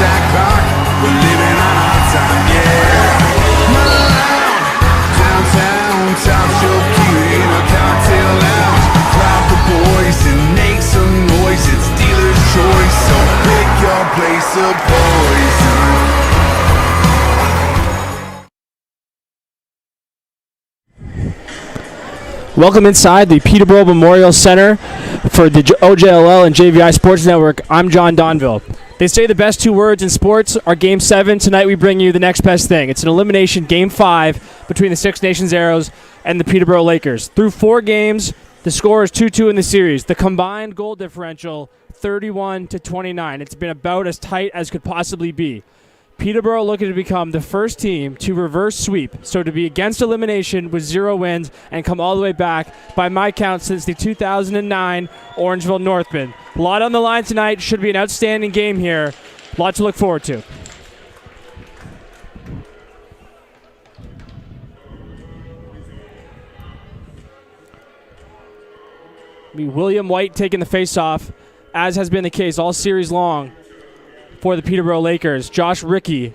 tic-tac clock. We're living on our time, yeah. Around downtown, top show cute in a cocktail lounge. Grab the boys and make some noise. It's dealer's choice, so pick your place of poison. Welcome inside the Peterborough Memorial Center for the OJLL and JVI Sports Network. I'm John Donville. They say the best two words in sports are Game 7. Tonight we bring you the next best thing. It's an elimination Game 5 between the Six Nations Arrows and the Peterborough Lakers. Through 4 games, the score is 2-2 in the series. The combined goal differential, 31-29. It's been about as tight as could possibly be. Peterborough looking to become the first team to reverse sweep, so to be against elimination with 0 wins and come all the way back, by my count, since the 2009 Orangeville Northman. A lot on the line tonight. Should be an outstanding game here. A lot to look forward to. William White taking the face-off, as has been the case all series long for the Peterborough Lakers. Josh Rickey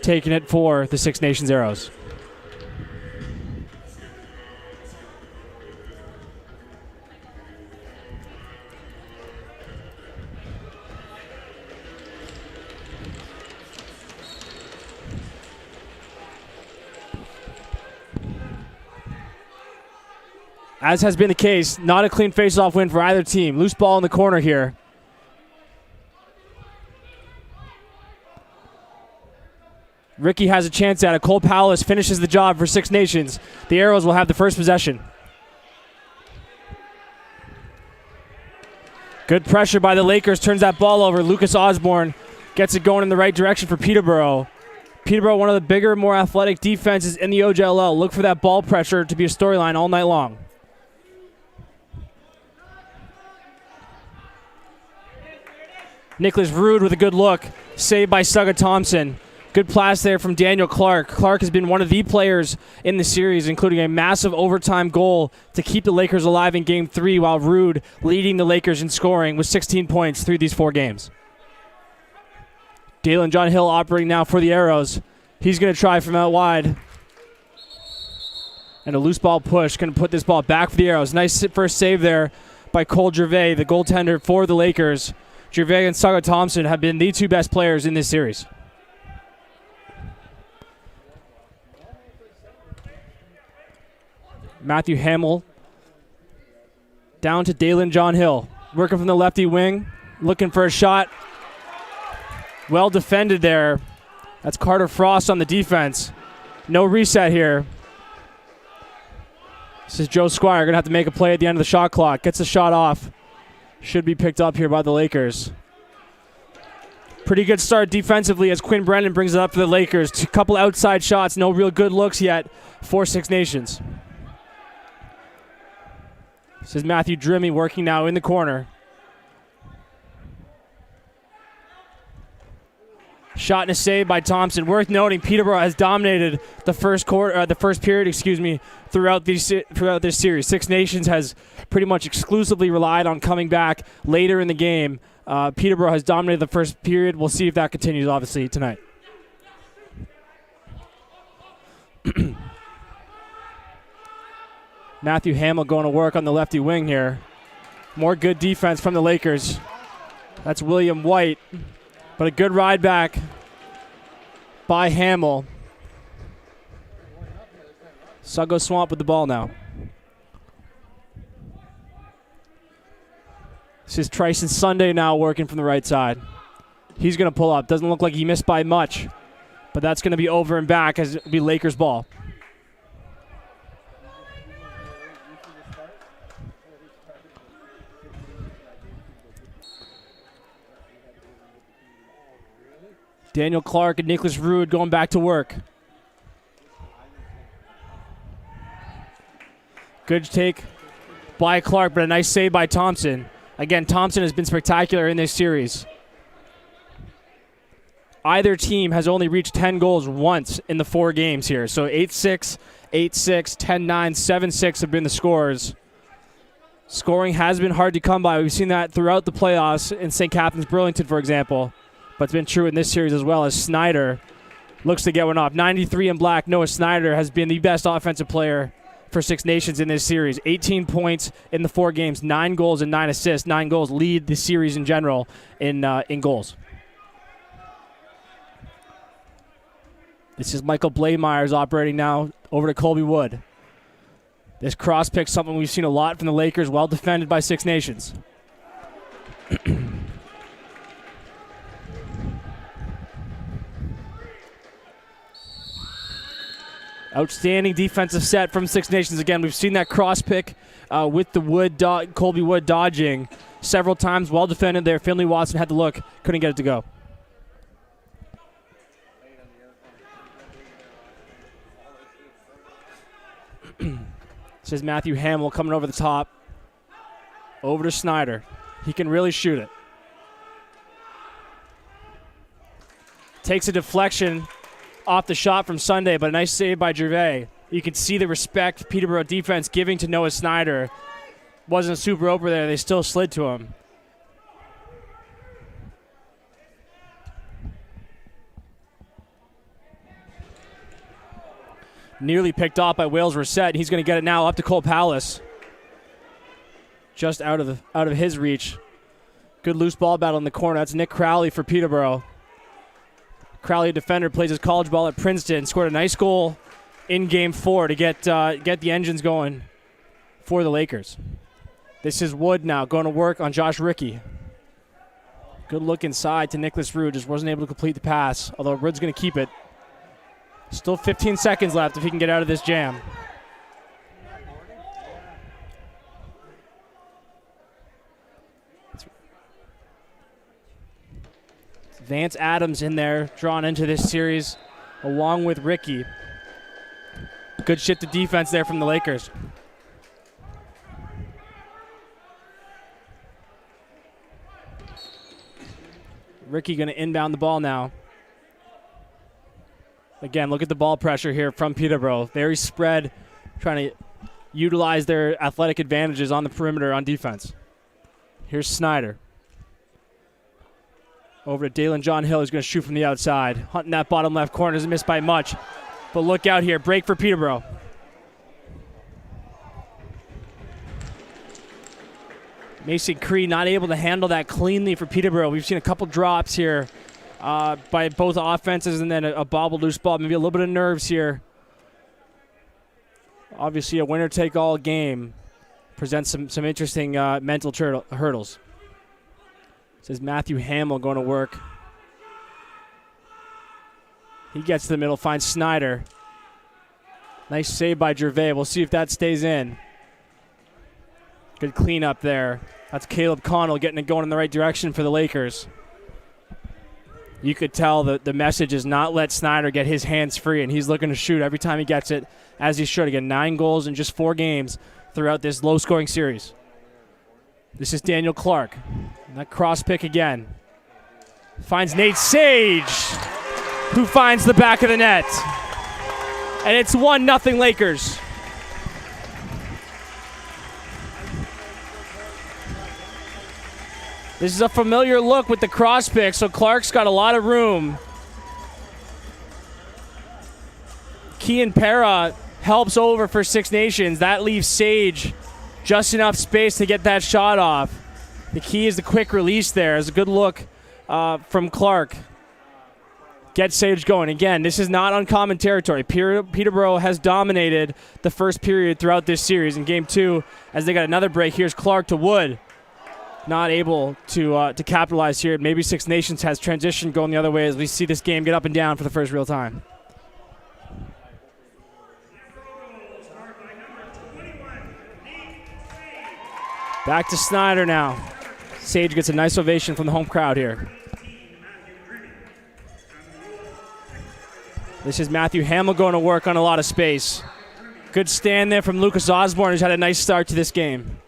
taking it for the Six Nations Arrows. As has been the case, not a clean face-off win for either team. Loose ball in the corner here. Ricky has a chance at it. Cole Powless finishes the job for Six Nations. The Arrows will have the first possession. Good pressure by the Lakers. Turns that ball over. Lucas Osborne gets it going in the right direction for Peterborough. Peterborough, one of the bigger, more athletic defenses in the OJLL. Look for that ball pressure to be a storyline all night long. Nicholas Rude with a good look. Saved by Sugga Thompson. Good pass there from Daniel Clark. Clark has been one of the players in the series, including a massive overtime goal to keep the Lakers alive in Game 3, while Rude leading the Lakers in scoring with 16 points through these 4 games. Dalen John Hill operating now for the Arrows. He's going to try from out wide. And a loose ball push. Going to put this ball back for the Arrows. Nice first save there by Cole Gervais, the goaltender for the Lakers. Gervais and Sugga Thompson have been the 2 best players in this series. Matthew Hamill down to Dalen John Hill. Working from the lefty wing. Looking for a shot. Well defended there. That's Carter Frost on the defense. No reset here. This is Joe Squire. Going to have to make a play at the end of the shot clock. Gets the shot off. Should be picked up here by the Lakers. Pretty good start defensively as Quinn Brennan brings it up for the Lakers. A couple outside shots. No real good looks yet for Six Nations. This is Matthew Drimmy working now in the corner. Shot and a save by Thompson. Worth noting, Peterborough has dominated the first period, throughout this series. Six Nations has pretty much exclusively relied on coming back later in the game. Peterborough has dominated the first period. We'll see if that continues, obviously, tonight. Matthew Hamill going to work on the lefty wing here. More good defense from the Lakers. That's William White. But a good ride back by Hamill. Suggo Swamp with the ball now. This is Tryson Sunday now working from the right side. He's going to pull up. Doesn't look like he missed by much. But that's going to be over and back as it'll be Lakers ball. Daniel Clark and Nicholas Rude going back to work. Good take by Clark, but a nice save by Thompson. Again, Thompson has been spectacular in this series. Either team has only reached 10 goals once in the 4 games here. So 8-6, 8-6, 10-9, 7-6 have been the scores. Scoring has been hard to come by. We've seen that throughout the playoffs in St. Catharines, Burlington, for example. but it's been true in this series as well, as Snyder looks to get one off. 93 in black, Noah Snyder has been the best offensive player for Six Nations in this series. 18 points in the 4 games, 9 goals and 9 assists. 9 goals lead the series in general in goals. This is Michael Blaymeyers operating now over to Colby Wood. This cross pick, something we've seen a lot from the Lakers, well defended by Six Nations. Outstanding defensive set from Six Nations. Again, we've seen that cross pick with the Colby Wood dodging several times. Well defended there. Finley Watson had to look, couldn't get it to go. This is Matthew Hamill coming over the top. Over to Snyder. He can really shoot it. Takes a deflection off the shot from Sunday, but a nice save by Gervais. You can see the respect Peterborough defense giving to Noah Snyder. Wasn't a super over there. They still slid to him. Nearly picked off by Wales Reset. He's going to get it now up to Cole Palace. Just out of his reach. Good loose ball battle in the corner. That's Nick Crowley for Peterborough. Crowley, a defender, plays his college ball at Princeton. Scored a nice goal in Game 4 to get the engines going for the Lakers. This is Wood now going to work on Josh Rickey. Good look inside to Nicholas Rude. Just wasn't able to complete the pass, although Rude's going to keep it. Still 15 seconds left if he can get out of this jam. Vance Adams in there, drawn into this series, along with Ricky. Good shift to defense there from the Lakers. Ricky going to inbound the ball now. Again, look at the ball pressure here from Peterborough. Very spread, trying to utilize their athletic advantages on the perimeter on defense. Here's Snyder. Over to Dalen John Hill, who's going to shoot from the outside. Hunting that bottom left corner, doesn't miss by much. But look out here, break for Peterborough. Mason Cree not able to handle that cleanly for Peterborough. We've seen a couple drops here by both offenses, and then a bobbled loose ball. Maybe a little bit of nerves here. Obviously, a winner-take-all game presents some interesting mental hurdles. This is Matthew Hamill going to work. He gets to the middle, finds Snyder. Nice save by Gervais. We'll see if that stays in. Good cleanup there. That's Caleb Connell getting it going in the right direction for the Lakers. You could tell the message is not let Snyder get his hands free, and he's looking to shoot every time he gets it, as he should. Again, 9 goals in just 4 games throughout this low-scoring series. This is Daniel Clark. And that cross pick again. Finds Nate Sage, who finds the back of the net. And it's 1-0 Lakers. This is a familiar look with the cross pick, so Clark's got a lot of room. Kean Para helps over for Six Nations. That leaves Sage just enough space to get that shot off. The key is the quick release there. It's a good look from Clark. Get Sage going. Again, this is not uncommon territory. Peterborough has dominated the first period throughout this series. In Game 2, as they got another break, here's Clark to Wood. Not able to capitalize here. Maybe Six Nations has transition going the other way as we see this game get up and down for the first real time. Back to Snyder now. Sage gets a nice ovation from the home crowd here. This is Matthew Hamill going to work on a lot of space. Good stand there from Lucas Osborne, who's had a nice start to this game.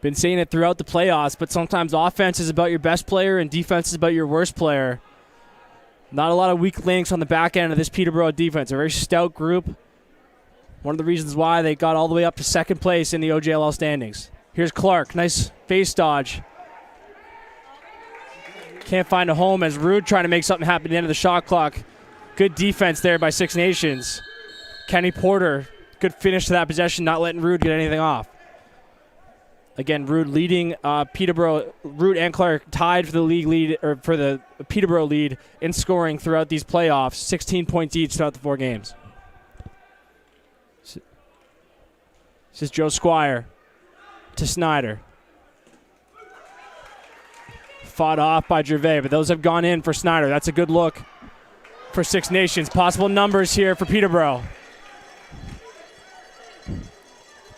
Been saying it throughout the playoffs, but sometimes offense is about your best player and defense is about your worst player. Not a lot of weak links on the back end of this Peterborough defense. A very stout group. One of the reasons why they got all the way up to second place in the OJLL standings. Here's Clark. Nice face dodge. Can't find a home as Rude trying to make something happen at the end of the shot clock. Good defense there by Six Nations. Kenny Porter, good finish to that possession, not letting Rude get anything off. Again, Rude leading Peterborough. Rude and Clark tied for the league lead, or for the Peterborough lead in scoring throughout these playoffs. 16 points each throughout the 4 games. This is Joe Squire to Snyder. Fought off by Gervais, but those have gone in for Snyder. That's a good look for Six Nations. Possible numbers here for Peterborough.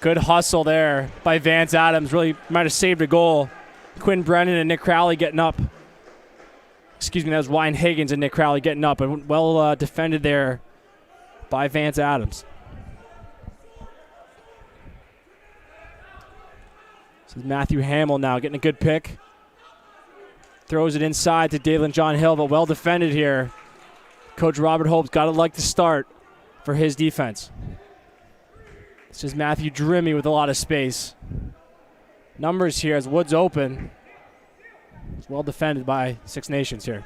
Good hustle there by Vance Adams. Really might have saved a goal. Quinn Brennan and Nick Crowley getting up. Excuse me, that was Wyan Higgins and Nick Crowley getting up. And well defended there by Vance Adams. This is Matthew Hamill now getting a good pick. Throws it inside to Dalen John Hill, but well defended here. Coach Robert Hope's got to like the start for his defense. This is Matthew Drimmy with a lot of space. Numbers here as Wood's open. It's well defended by Six Nations here.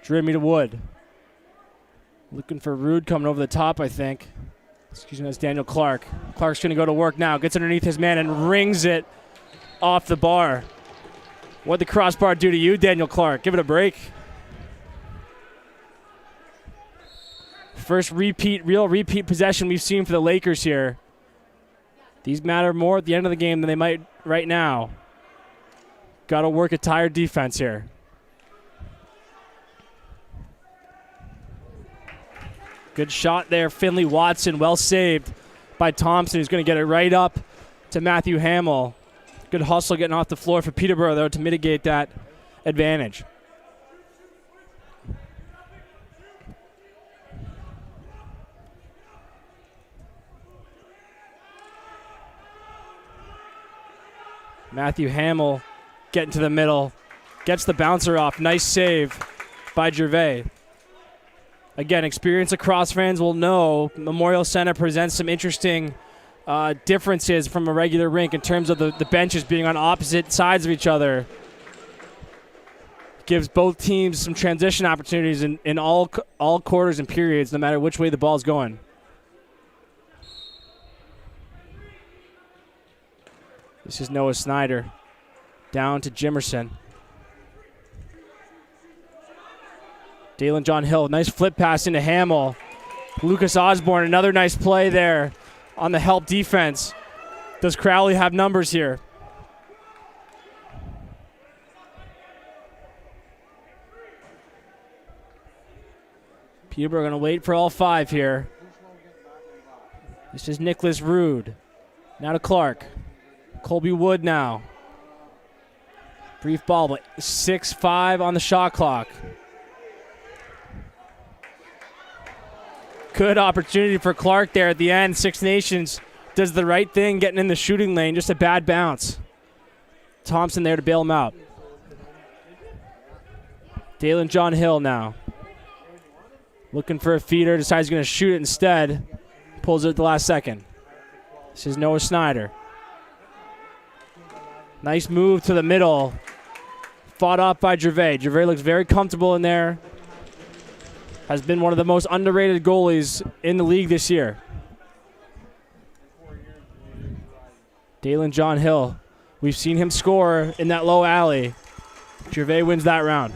Drimmy to Wood. Looking for Rude coming over the top, I think. Excuse me, that's Daniel Clark. Clark's going to go to work now. Gets underneath his man and rings it off the bar. What'd the crossbar do to you, Daniel Clark? Give it a break. First real repeat possession we've seen for the Lakers here. These matter more at the end of the game than they might right now. Got to work a tired defense here. Good shot there, Finley Watson. Well saved by Thompson, who's going to get it right up to Matthew Hamill. Good hustle getting off the floor for Peterborough, though, to mitigate that advantage. Matthew Hamill getting to the middle. Gets the bouncer off. Nice save by Gervais. Again, experienced lacrosse fans will know Memorial Center presents some interesting differences from a regular rink in terms of the benches being on opposite sides of each other. Gives both teams some transition opportunities in all quarters and periods, no matter which way the ball's going. This is Noah Snyder down to Jimerson. Dalen John Hill, nice flip pass into Hamill. Lucas Osborne, another nice play there on the help defense. Does Crowley have numbers here? Peterborough going to wait for all 5 here. This is Nicholas Rude. Now to Clark. Colby Wood now. Brief ball, but 6-5 on the shot clock. Good opportunity for Clark there at the end. Six Nations does the right thing, getting in the shooting lane. Just a bad bounce. Thompson there to bail him out. Dalen John Hill now. Looking for a feeder. Decides he's going to shoot it instead. Pulls it at the last second. This is Noah Snyder. Nice move to the middle. Fought off by Gervais. Gervais looks very comfortable in there. Has been one of the most underrated goalies in the league this year. Dalen John Hill. We've seen him score in that low alley. Gervais wins that round.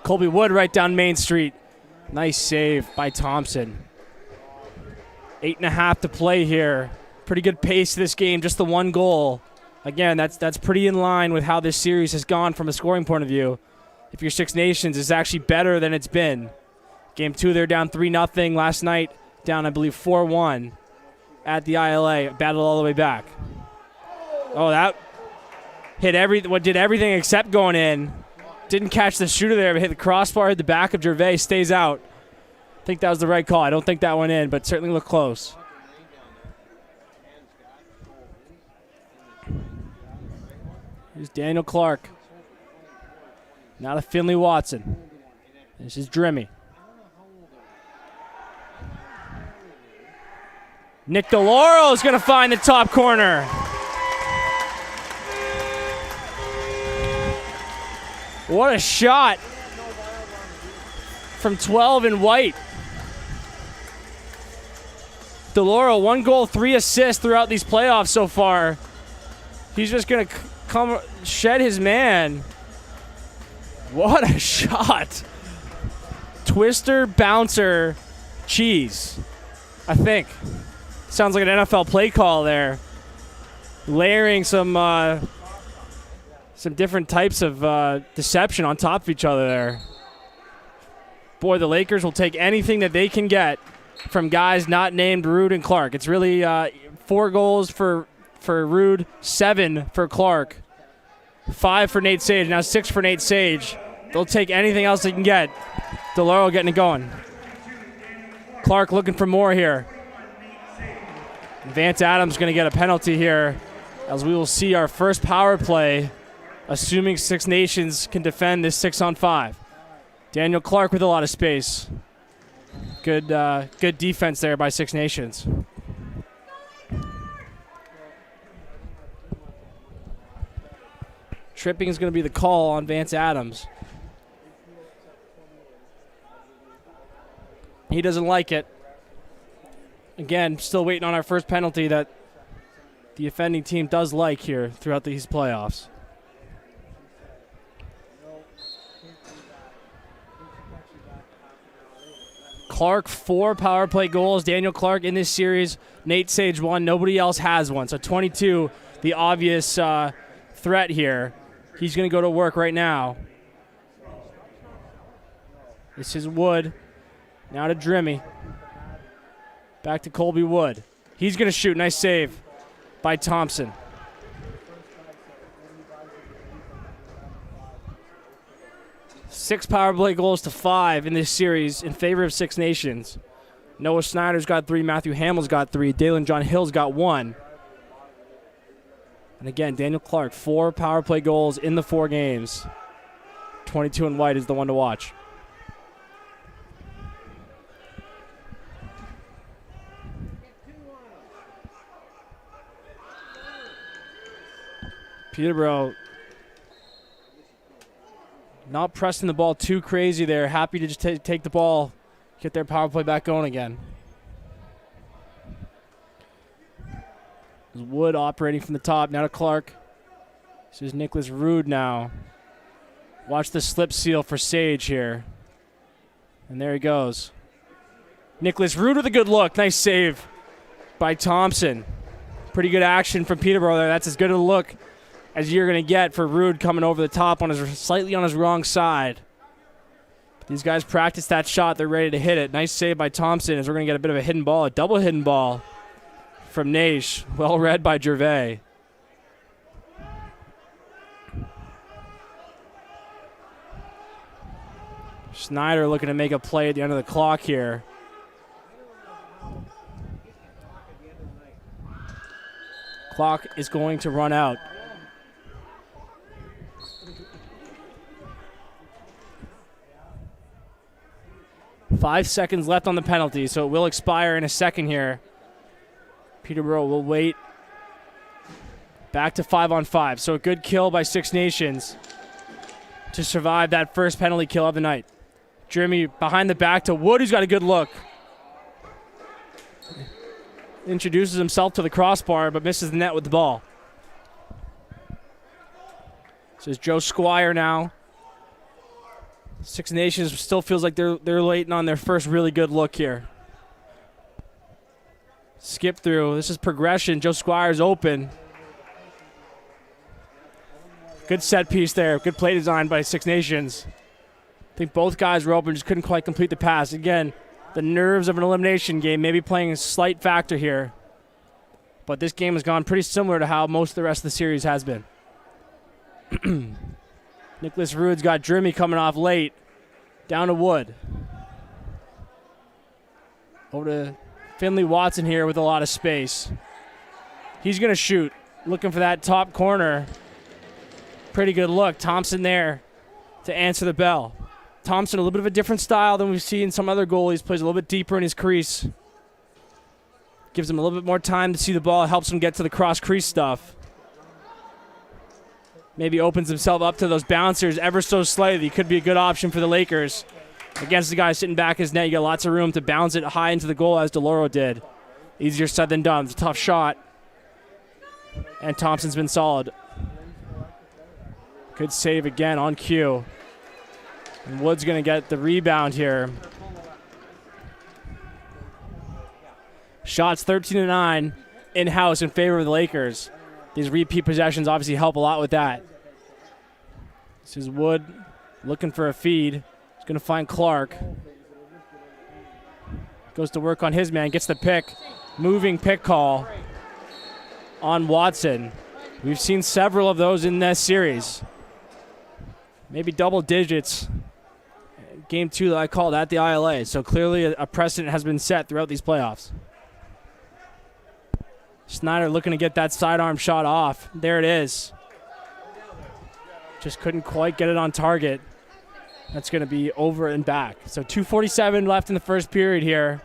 Colby Wood right down Main Street. Nice save by Thompson. 8.5 to play here. Pretty good pace to this game, just the 1 goal. Again, that's pretty in line with how this series has gone from a scoring point of view. If you're Six Nations, it's actually better than it's been. Game 2, they're down 3-0. Last night, down, I believe, 4-1 at the ILA. Battled all the way back. Oh, that did everything except going in. Didn't catch the shooter there, but hit the crossbar, hit the back of Gervais, stays out. I think that was the right call. I don't think that went in, but certainly looked close. Here's Daniel Clark. Now to Finley Watson. This is Drimmy. Nick DeLauro is going to find the top corner. What a shot from 12 in white. DeLauro, 1 goal, 3 assists throughout these playoffs so far. He's just going to come shed his man. What a shot. Twister, bouncer, cheese, I think. Sounds like an NFL play call there. Layering some different types of deception on top of each other there. Boy, the Lakers will take anything that they can get from guys not named Rude and Clark. It's really 4 goals for Rude, 7 for Clark, 5 for Nate Sage, now 6 for Nate Sage. They'll take anything else they can get. DeLauro getting it going. Clark looking for more here. Vance Adams going to get a penalty here, as we will see our first power play, assuming Six Nations can defend this 6-on-5. Daniel Clark with a lot of space. Good defense there by Six Nations. Tripping is going to be the call on Vance Adams. He doesn't like it. Again, still waiting on our first penalty that the offending team does like here throughout these playoffs. Clark, 4 power play goals. Daniel Clark in this series. Nate Sage 1. Nobody else has one. So 22, the obvious threat here. He's going to go to work right now. This is Wood. Now to Drimmy. Back to Colby Wood. He's going to shoot. Nice save by Thompson. Six power play goals to 5 in this series in favor of Six Nations. Noah Snyder's got 3. Matthew Hamill's got 3. Dalen John Hill's got 1. And again, Daniel Clark, 4 power play goals in the 4 games. 22 in white is the one to watch. Peterborough not pressing the ball too crazy there. Happy to just take the ball, get their power play back going again. Wood operating from the top. Now to Clark. This is Nicholas Rude now. Watch the slip seal for Sage here. And there he goes. Nicholas Rude with a good look. Nice save by Thompson. Pretty good action from Peterborough there. That's as good a look as you're going to get for Rude coming over the top on his slightly on his wrong side. These guys practice that shot. They're ready to hit it. Nice save by Thompson as we're going to get a bit of a hidden ball, a double hidden ball from Naish. Well read by Gervais. Snyder looking to make a play at the end of the clock here. Clock is going to run out. Five seconds left on the penalty, so it will expire in a second here. Peterborough will wait. Back to 5-on-5. So a good kill by Six Nations to survive that first penalty kill of the night. Jeremy behind the back to Wood, who's got a good look. Introduces himself to the crossbar, but misses the net with the ball. So it's Joe Squire now. Six Nations still feels like they're waiting on their first really good look here. Skip through. This is progression. Joe Squire's open. Good set piece there. Good play design by Six Nations. I think both guys were open, just couldn't quite complete the pass. Again, the nerves of an elimination game maybe playing a slight factor here. But this game has gone pretty similar to how most of the rest of the series has been. Nicholas Rude's got Drimmy coming off late. Down to Wood. Over to Finley Watson here with a lot of space. He's going to shoot. Looking for that top corner. Pretty good look. Thompson there to answer the bell. Thompson, a little bit of a different style than we've seen some other goalies. Plays a little bit deeper in his crease. Gives him a little bit more time to see the ball. Helps him get to the cross-crease stuff. Maybe opens himself up to those bouncers ever so slightly. Could be a good option for the Lakers. Against the guy sitting back his net, you got lots of room to bounce it high into the goal as DeLauro did. Easier said than done. It's a tough shot. And Thompson's been solid. Good save again on cue. And Wood's going to get the rebound here. Shots 13-9 in-house in favor of the Lakers. These repeat possessions obviously help a lot with that. This is Wood looking for a feed. He's going to find Clark. Goes to work on his man, gets the pick. Moving pick call on Watson. We've seen several of those in this series. Maybe double digits. Game 2 that I called at the ILA. So clearly a precedent has been set throughout these playoffs. Snyder looking to get that sidearm shot off. There it is. Just couldn't quite get it on target. That's going to be over and back. So 2:47 left in the first period here.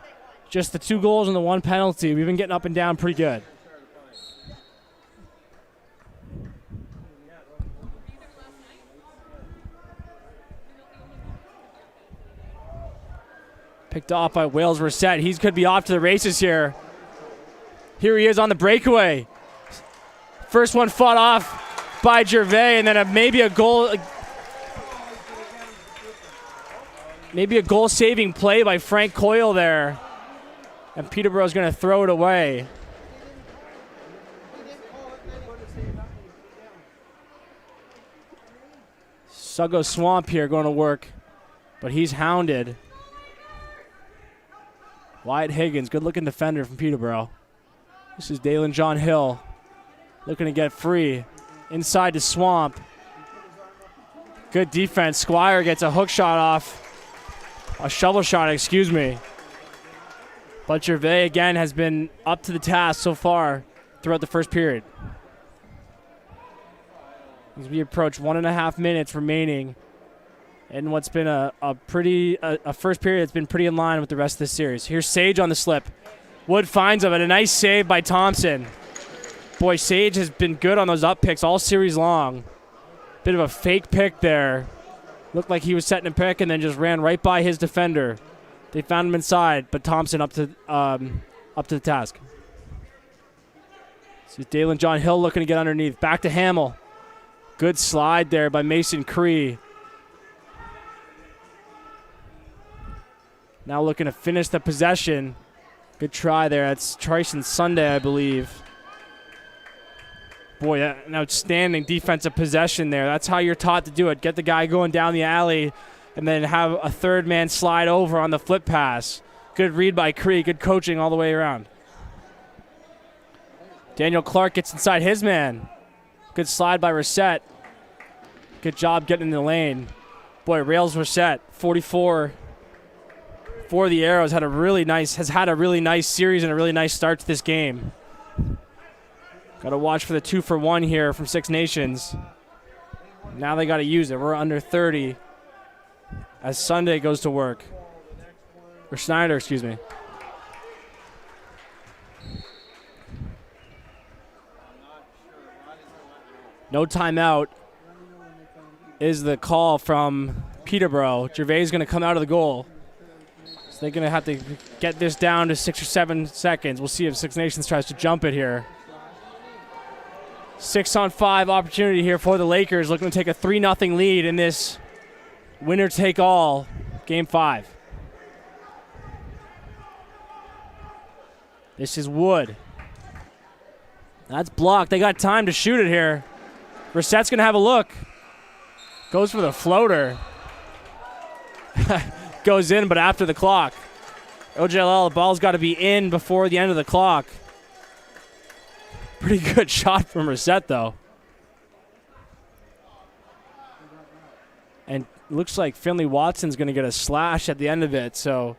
Just the 2 goals and the 1 penalty. We've been getting up and down pretty good. Picked off by Wales Reset. He could be off to the races here. Here he is on the breakaway. First one fought off by Gervais, and then maybe a goal-saving play by Frank Coyle there. And Peterborough's going to throw it away. Suggo Swamp here going to work, but he's hounded. Wyatt Higgins, good-looking defender from Peterborough. This is Dalen John Hill looking to get free. Inside to Swamp. Good defense. Squire gets a hook shot off. A shovel shot, excuse me. But Gervais, again, has been up to the task so far throughout the first period. As we approach 1.5 minutes remaining in what's been a first period that's been pretty in line with the rest of this series. Here's Sage on the slip. Wood finds him, and a nice save by Thompson. Boy, Sage has been good on those up picks all series long. Bit of a fake pick there. Looked like he was setting a pick and then just ran right by his defender. They found him inside, but Thompson up to the task. This is Dalen John Hill looking to get underneath. Back to Hamill. Good slide there by Mason Cree. Now looking to finish the possession. Good try there. That's Tryson Sunday, I believe. Boy, an outstanding defensive possession there. That's how you're taught to do it. Get the guy going down the alley and then have a third man slide over on the flip pass. Good read by Cree. Good coaching all the way around. Daniel Clark gets inside his man. Good slide by Reset. Good job getting in the lane. Boy, Rails Reset, 44 for the Arrows, has had a really nice series and a really nice start to this game. Got to watch for the 2-for-1 here from Six Nations. Now they got to use it. We're under 30 as Sunday goes to work. Or Snyder, excuse me. No timeout is the call from Peterborough. Gervais is going to come out of the goal. So they're going to have to get this down to 6 or 7 seconds. We'll see if Six Nations tries to jump it here. 6-on-5 opportunity here for the Lakers, looking to take a 3-0 lead in this winner-take-all Game 5. This is Wood. That's blocked. They got time to shoot it here. Reset's going to have a look. Goes for the floater. Goes in, but after the clock. OJLL, the ball's got to be in before the end of the clock. Pretty good shot from Reset, though. And looks like Finley Watson's going to get a slash at the end of it, so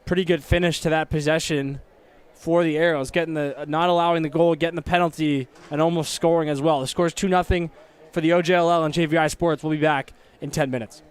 pretty good finish to that possession for the Arrows, getting not allowing the goal, getting the penalty, and almost scoring as well. The score's 2-0 for the OJLL and JVI Sports. We'll be back in 10 minutes.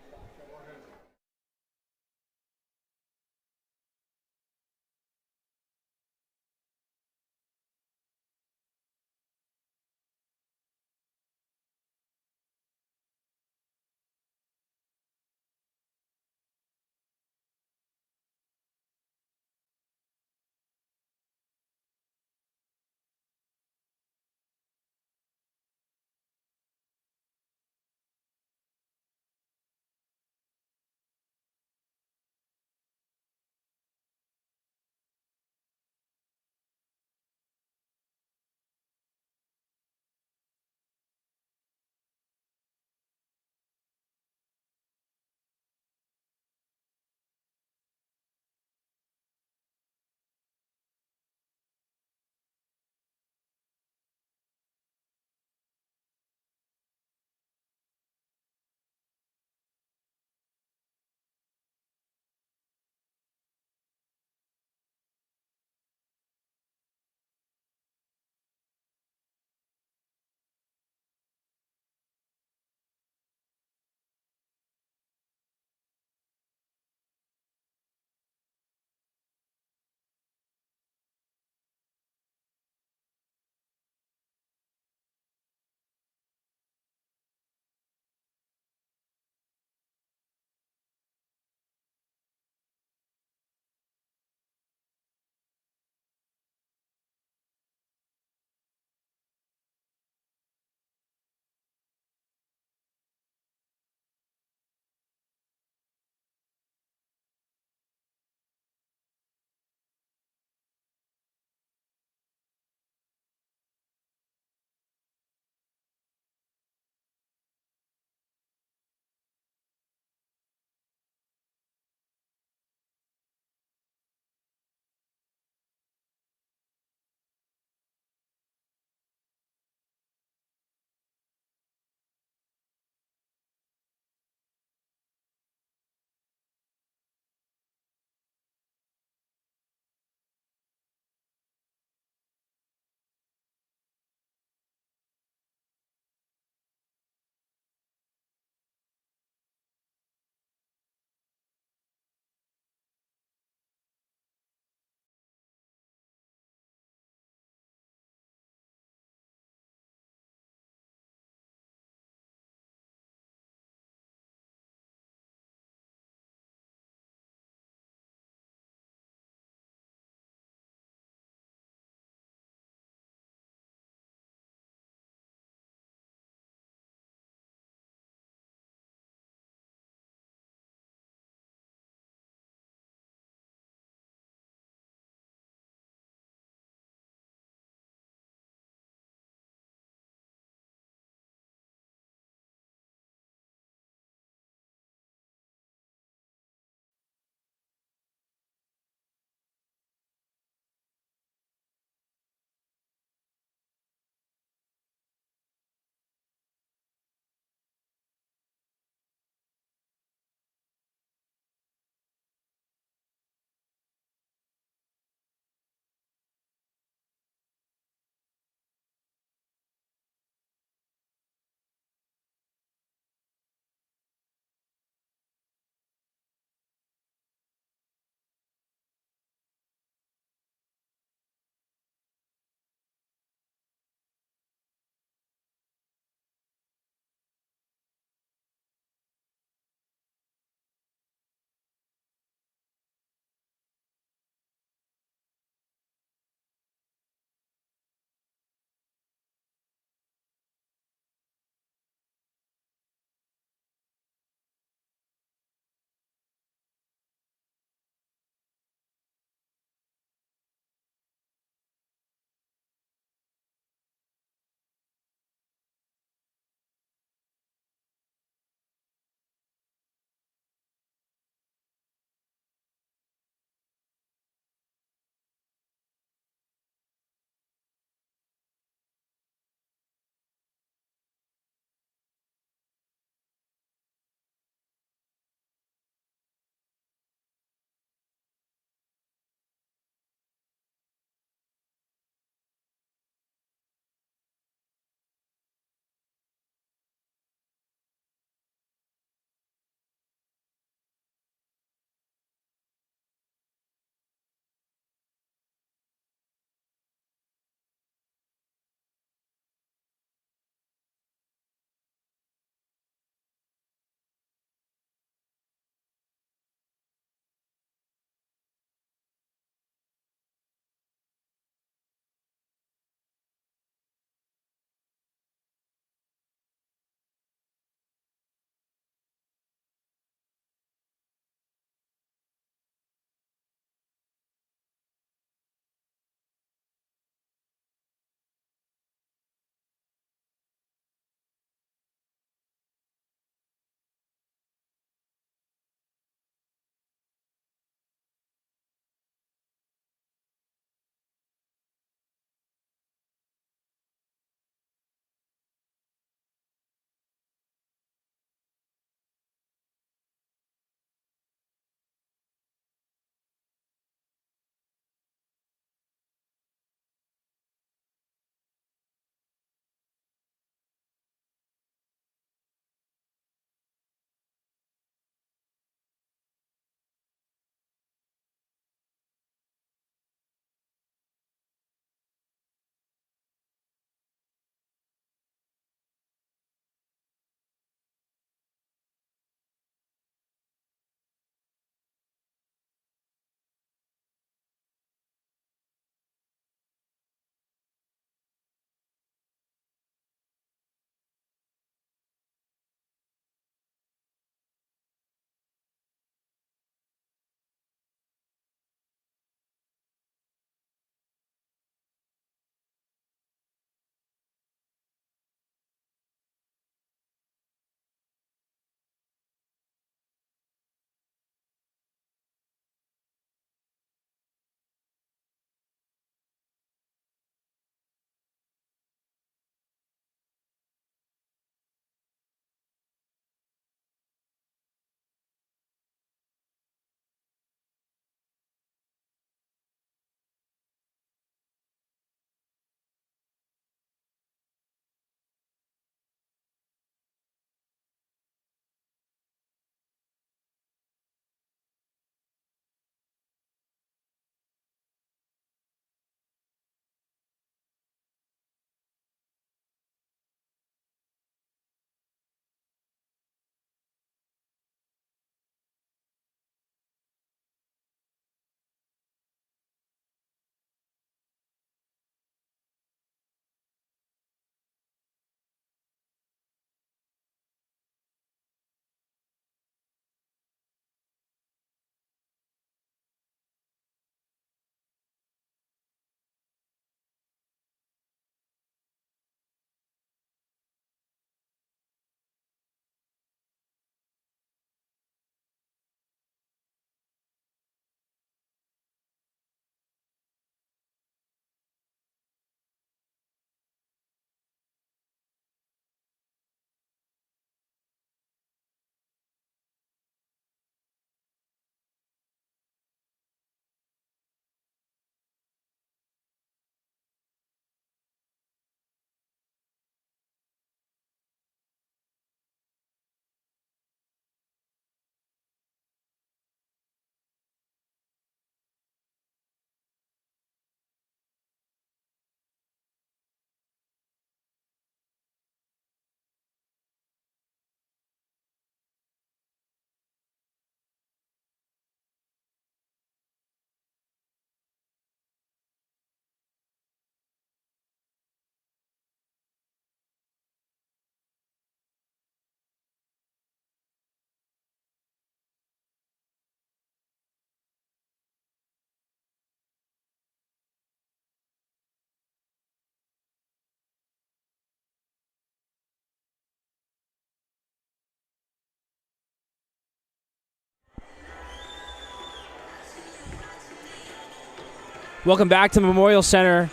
Welcome back to Memorial Center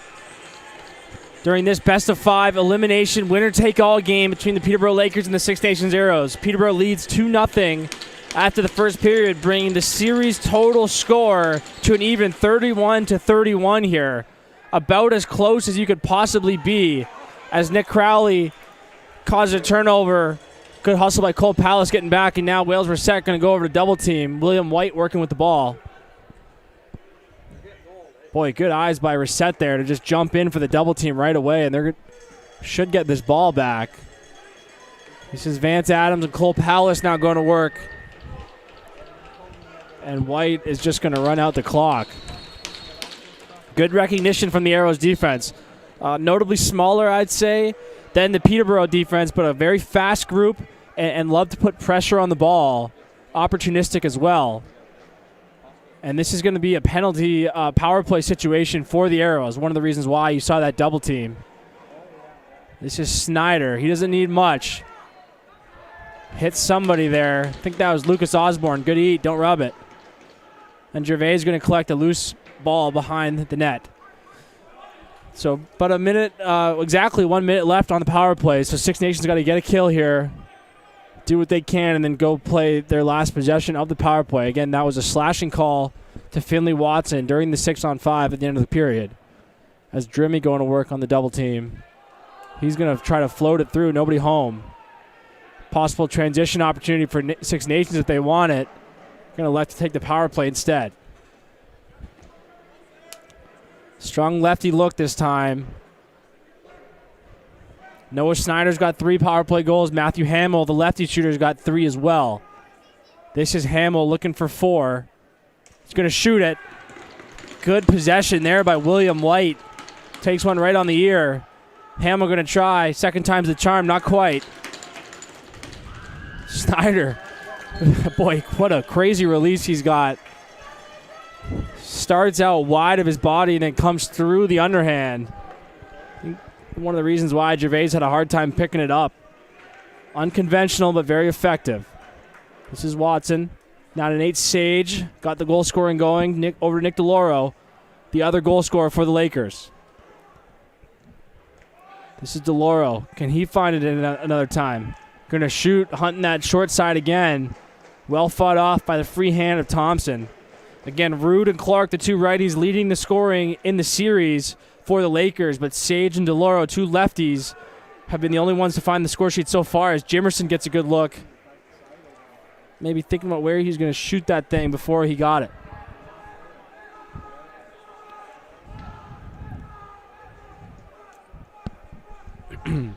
during this best-of-5 elimination winner-take-all game between the Peterborough Lakers and the Six Nations Arrows. Peterborough leads 2-0 after the first period, bringing the series total score to an even 31-31 here. About as close as you could possibly be, as Nick Crowley caused a turnover. Good hustle by Cole Pallas getting back, and now Wales Reset going to go over to double team. William White working with the ball. Boy, good eyes by Reset there to just jump in for the double team right away, and they should get this ball back. This is Vance Adams and Cole Pallas now going to work. And White is just going to run out the clock. Good recognition from the Arrows defense. Notably smaller, I'd say, than the Peterborough defense, but a very fast group and love to put pressure on the ball. Opportunistic as well. And this is going to be a penalty power play situation for the Arrows. One of the reasons why you saw that double team. This is Snyder. He doesn't need much. Hit somebody there. I think that was Lucas Osborne. Good eat. Don't rub it. And Gervais is going to collect a loose ball behind the net. So, but a minute, exactly 1 minute left on the power play. So Six Nations got to get a kill here, do what they can, and then go play their last possession of the power play. Again, that was a slashing call to Finley Watson during the 6-on-5 at the end of the period. As Drimmy going to work on the double team. He's going to try to float it through. Nobody home. Possible transition opportunity for Six Nations if they want it. Going to elect to take the power play instead. Strong lefty look this time. Noah Snyder's got 3 power play goals. Matthew Hamill, the lefty shooter's got 3 as well. This is Hamill looking for 4. He's going to shoot it. Good possession there by William White. Takes one right on the ear. Hamill going to try. Second time's the charm. Not quite. Snyder. Boy, what a crazy release he's got. Starts out wide of his body and then comes through the underhand. One of the reasons why Gervais had a hard time picking it up. Unconventional, but very effective. This is Watson. Now to Nate Sage. Got the goal scoring going. Over to Nick DeLauro, the other goal scorer for the Lakers. This is DeLauro. Can he find it in another time? Going to shoot, hunting that short side again. Well fought off by the free hand of Thompson. Again, Rude and Clark, the 2 righties, leading the scoring in the series for the Lakers, but Sage and DeLauro, 2 lefties, have been the only ones to find the score sheet so far as Jimerson gets a good look. Maybe thinking about where he's going to shoot that thing before he got it. You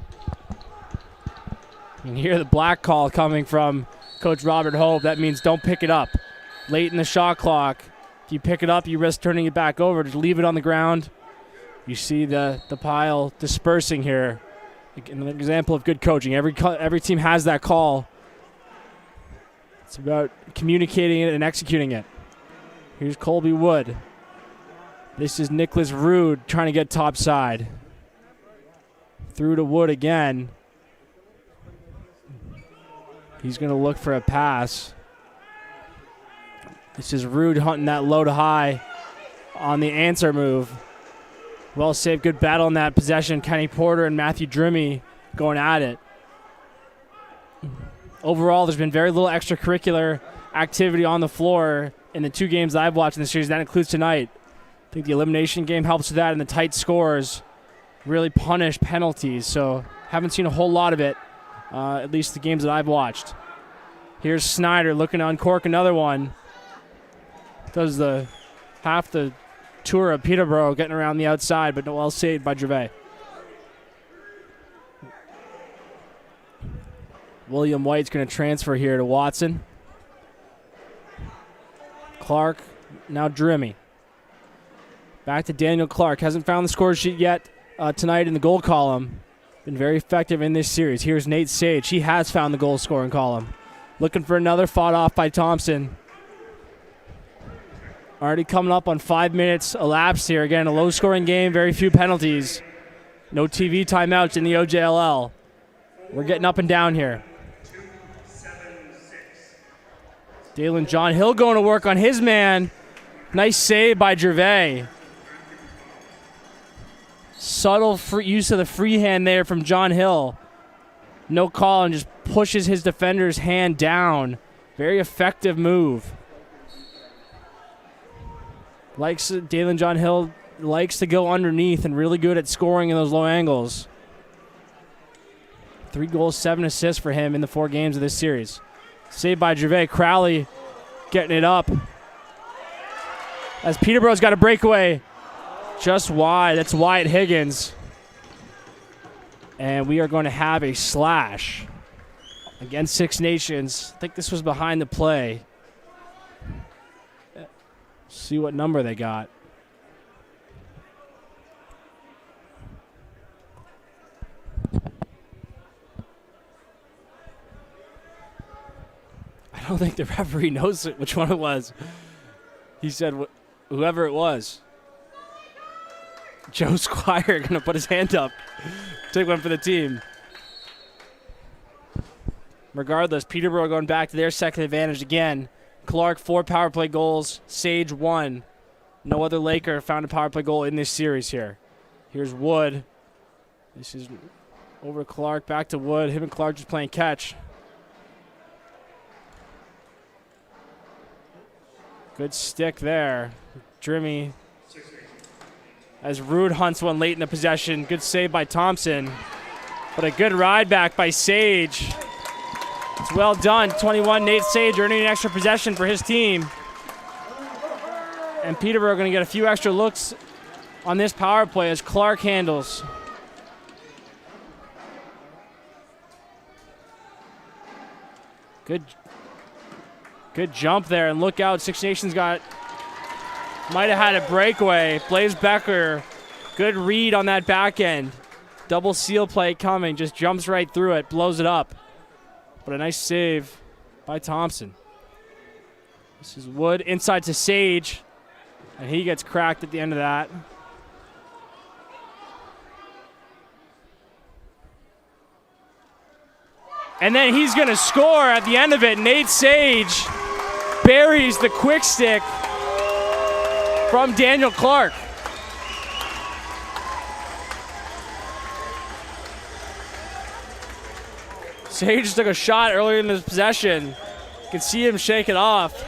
can hear the black call coming from Coach Robert Hope. That means don't pick it up. Late in the shot clock, if you pick it up, you risk turning it back over. Just leave it on the ground. You see the pile dispersing here. An example of good coaching. Every team has that call. It's about communicating it and executing it. Here's Colby Wood. This is Nicholas Rude trying to get top side. Through to Wood again. He's going to look for a pass. This is Rude hunting that low to high on the answer move. Well saved, good battle in that possession. Kenny Porter and Matthew Drimmy going at it. Overall, there's been very little extracurricular activity on the floor in the 2 games that I've watched in the series. That includes tonight. I think the elimination game helps with that, and the tight scores really punish penalties. So haven't seen a whole lot of it, at least the games that I've watched. Here's Snyder looking to uncork another one. Does half the tour of Peterborough getting around the outside, but well saved by Gervais. William White's going to transfer here to Watson. Clark, now Drimmy. Back to Daniel Clark. Hasn't found the score sheet yet tonight in the goal column. Been very effective in this series. Here's Nate Sage. He has found the goal scoring column. Looking for another, fought off by Thompson. Already coming up on 5 minutes elapsed here. Again, a low-scoring game, very few penalties. No TV timeouts in the OJLL. We're getting up and down here. Dalen John Hill going to work on his man. Nice save by Gervais. Subtle use of the free hand there from John Hill. No call, and just pushes his defender's hand down. Very effective move. Dalen John Hill likes to go underneath and really good at scoring in those low angles. 3 goals, 7 assists for him in the 4 games of this series. Saved by Gervais. Crowley getting it up. As Peterborough's got a breakaway. Just wide. That's Wyatt Higgins. And we are going to have a slash against Six Nations. I think this was behind the play. See what number they got. I don't think the referee knows which one it was. He said whoever it was. Joe Squire going to put his hand up. Take one for the team. Regardless, Peterborough going back to their second advantage again. Clark, 4 power play goals. Sage, 1. No other Laker found a power play goal in this series here. Here's Wood. This is over Clark, back to Wood. Him and Clark just playing catch. Good stick there. Drimmy. As Rude hunts one late in the possession. Good save by Thompson. But a good ride back by Sage. It's well done. 21, Nate Sage earning an extra possession for his team. And Peterborough going to get a few extra looks on this power play as Clark handles. Good jump there, and look out. Six Nations might have had a breakaway. Blaze Becker, good read on that back end. Double seal play coming, just jumps right through it, blows it up. But a nice save by Thompson. This is Wood inside to Sage, and he gets cracked at the end of that. And then he's going to score at the end of it. Nate Sage buries the quick stick from Daniel Clark. Sage took a shot earlier in this possession. You can see him shake it off.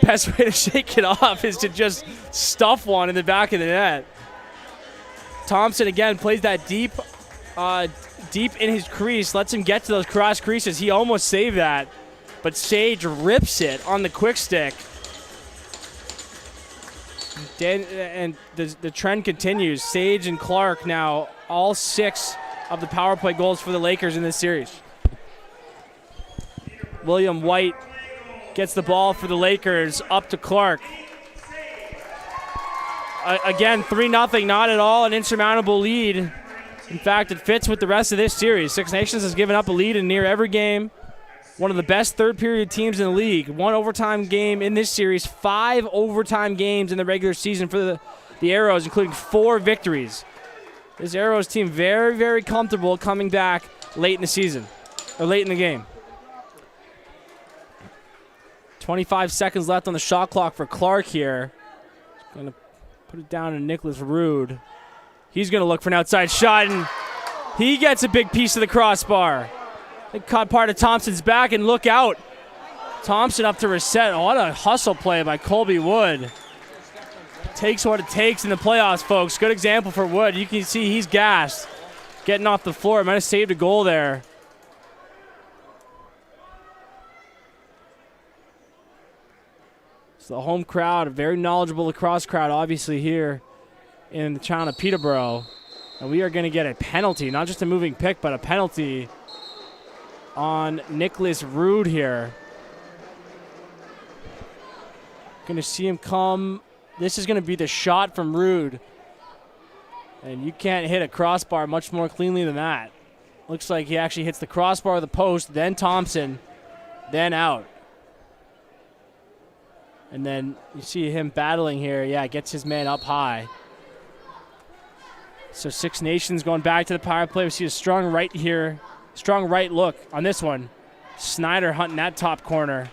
Best way to shake it off is to just stuff one in the back of the net. Thompson again plays that deep in his crease, lets him get to those cross creases. He almost saved that, but Sage rips it on the quick stick. And the trend continues. Sage and Clark now all 6 of the power play goals for the Lakers in this series. William White gets the ball for the Lakers up to Clark. Again, 3-0, not at all an insurmountable lead. In fact, it fits with the rest of this series. Six Nations has given up a lead in near every game. One of the best third-period teams in the league. 1 overtime game in this series. 5 overtime games in the regular season for the Arrows, including 4 victories. This Arrows team very, very comfortable coming back late in the season, or late in the game. 25 seconds left on the shot clock for Clark here. Going to put it down to Nicholas Rude. He's going to look for an outside shot, and he gets a big piece of the crossbar. It caught part of Thompson's back, and look out. Thompson up to reset. Oh, what a hustle play by Colby Wood. Takes what it takes in the playoffs, folks. Good example for Wood. You can see he's gassed. Getting off the floor. Might have saved a goal there. It's the home crowd, a very knowledgeable lacrosse crowd, obviously, here in the town of Peterborough. And we are going to get a penalty, not just a moving pick, but a penalty on Nicholas Rude here. Going to see him come. This is going to be the shot from Rude. And you can't hit a crossbar much more cleanly than that. Looks like he actually hits the crossbar of the post, then Thompson, then out. And then you see him battling here. Yeah, gets his man up high. So Six Nations going back to the power play. We see a strong right here. Strong right look on this one. Snyder hunting that top corner.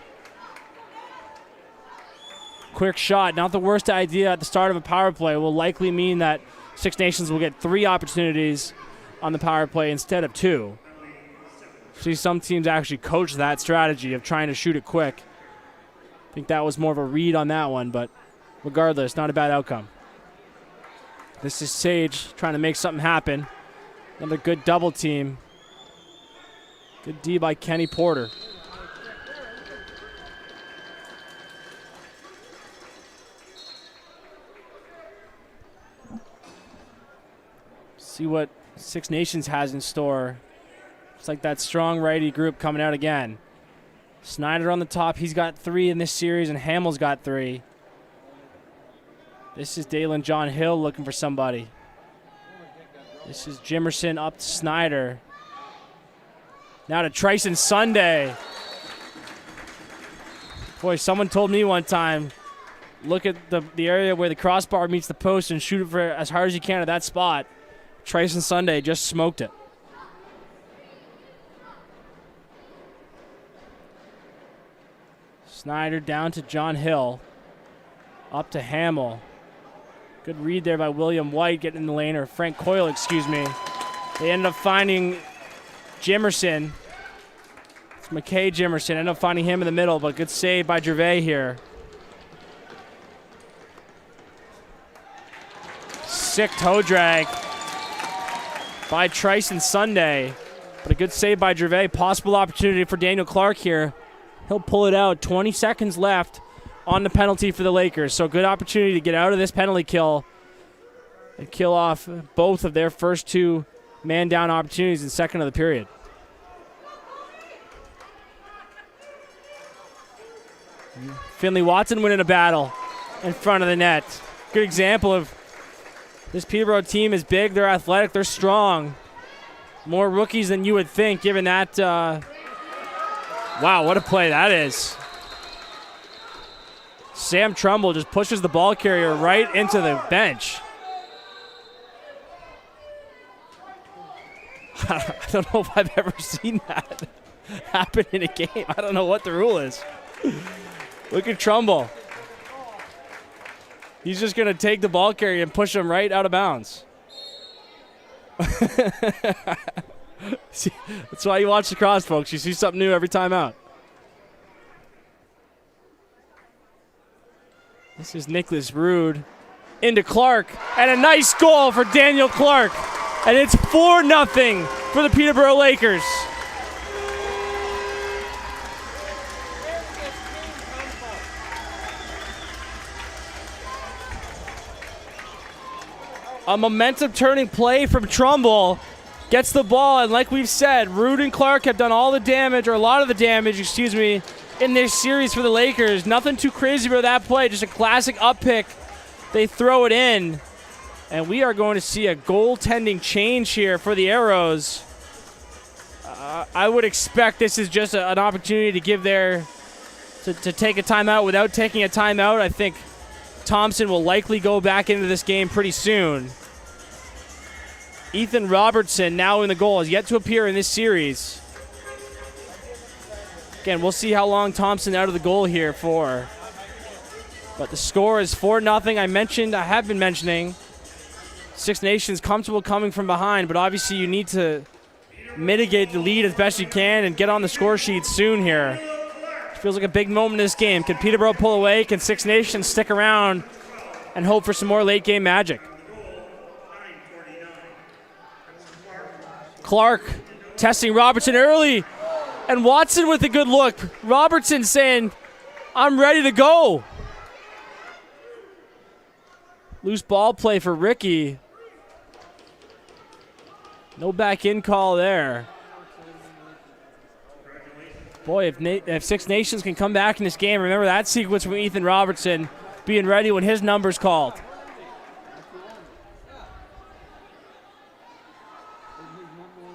Quick shot. Not the worst idea at the start of a power play. Will likely mean that Six Nations will get 3 opportunities on the power play instead of 2. See, some teams actually coach that strategy of trying to shoot it quick. I think that was more of a read on that one, but regardless, not a bad outcome. This is Sage trying to make something happen. Another good double team. Good D by Kenny Porter. See what Six Nations has in store. It's like that strong righty group coming out again. Snyder on the top. He's got 3 in this series, and Hamill's got 3. This is Dalen John Hill looking for somebody. This is Jimerson up to Snyder. Now to Trison Sunday. Boy, someone told me one time, look at the area where the crossbar meets the post and shoot it for as hard as you can at that spot. Trison Sunday just smoked it. Snyder down to John Hill. Up to Hamill. Good read there by William White getting in the lane, or Frank Coyle, excuse me. They ended up finding Jimerson. It's McKay Jimerson. Ended up finding him in the middle, but good save by Gervais here. Sick toe drag by Trison Sunday, but a good save by Gervais. Possible opportunity for Daniel Clark here. He'll pull it out. 20 seconds left on the penalty for the Lakers. So good opportunity to get out of this penalty kill and kill off both of their first 2 man-down opportunities in the second of the period. Finley Watson winning a battle in front of the net. Good example of this Peterborough team is big, they're athletic, they're strong. More rookies than you would think, given that. Wow, what a play that is. Sam Trumbull just pushes the ball carrier right into the bench. I don't know if I've ever seen that happen in a game. I don't know what the rule is. Look at Trumbull. He's just going to take the ball carrier and push him right out of bounds. See, that's why you watch lacrosse, folks. You see something new every time out. This is Nicholas Rude into Clark, and a nice goal for Daniel Clark. And it's 4-0 for the Peterborough Lakers. A momentum-turning play from Trumbull. Gets the ball, and like we've said, Rude and Clark have done all the damage, or a lot of the damage, excuse me, in this series for the Lakers. Nothing too crazy about that play, just a classic up pick. They throw it in, and we are going to see a goaltending change here for the Arrows. I would expect this is just an opportunity to give to take a timeout without taking a timeout. I think Thompson will likely go back into this game pretty soon. Ethan Robertson now in the goal, has yet to appear in this series. Again, we'll see how long Thompson out of the goal here for. But the score is 4-0. I have been mentioning Six Nations comfortable coming from behind, but obviously you need to mitigate the lead as best you can and get on the score sheet soon here. It feels like a big moment in this game. Can Peterborough pull away? Can Six Nations stick around and hope for some more late game magic? Clark testing Robertson early, and Watson with a good look. Robertson saying, I'm ready to go. Loose ball play for Ricky. No back in call there. Boy, if Six Nations can come back in this game, remember that sequence from Ethan Robertson being ready when his number's called.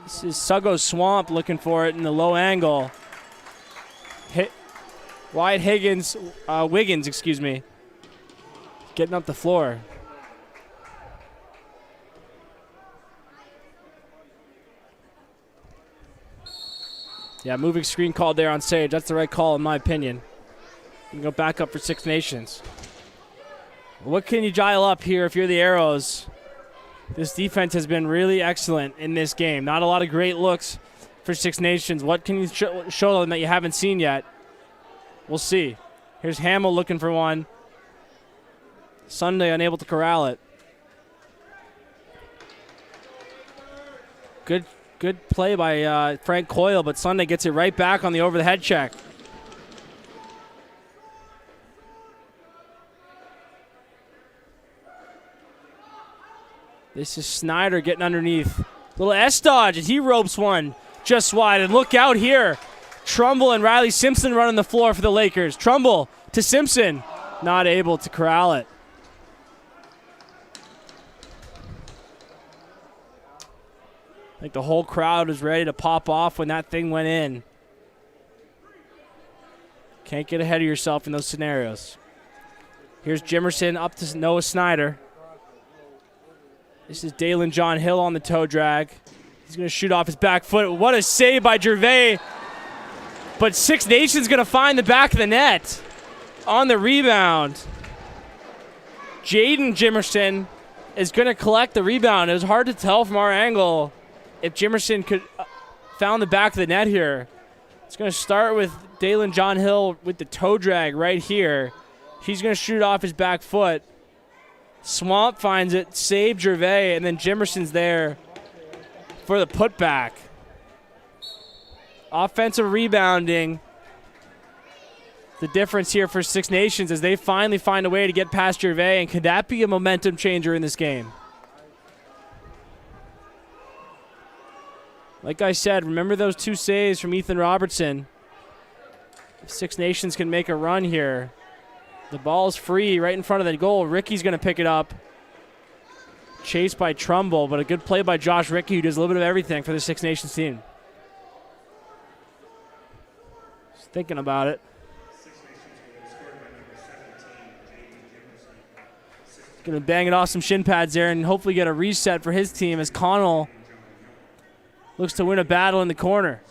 This is Suggo Swamp looking for it in the low angle. Wyatt Wiggins, excuse me, getting up the floor. Yeah, moving screen called there on Sage. That's the right call in my opinion. You can go back up for Six Nations. What can you dial up here if you're the Arrows This defense has been really excellent in this game. Not a lot of great looks for Six Nations. What can you show them that you haven't seen yet? We'll see. Here's Hamill looking for one. Sunday unable to corral it. Good play by Frank Coyle, but Sunday gets it right back on the over-the-head check. This is Snyder getting underneath. Little S-dodge, and he ropes one just wide. And look out here. Trumbull and Riley Simpson running the floor for the Lakers. Trumbull to Simpson. Not able to corral it. I think the whole crowd was ready to pop off when that thing went in. Can't get ahead of yourself in those scenarios. Here's Jimerson up to Noah Snyder. This is Dalen John Hill on the toe drag. He's going to shoot off his back foot. What a save by Gervais. But Six Nations going to find the back of the net on the rebound. Jaden Jimerson is going to collect the rebound. It was hard to tell from our angle if Jimerson could found the back of the net here. It's going to start with Dalen John Hill with the toe drag right here. He's going to shoot off his back foot. Swamp finds it, save Gervais, and then Jimerson's there for the putback. Offensive rebounding. The difference here for Six Nations as they finally find a way to get past Gervais, and could that be a momentum changer in this game? Like I said, remember those two saves from Ethan Robertson. If Six Nations can make a run here. The ball's free right in front of the goal. Ricky's going to pick it up. Chased by Trumbull, but a good play by Josh Ricky, who does a little bit of everything for the Six Nations team. Just thinking about it. Going to bang it off some shin pads there and hopefully get a reset for his team as Connell looks to win a battle in the corner.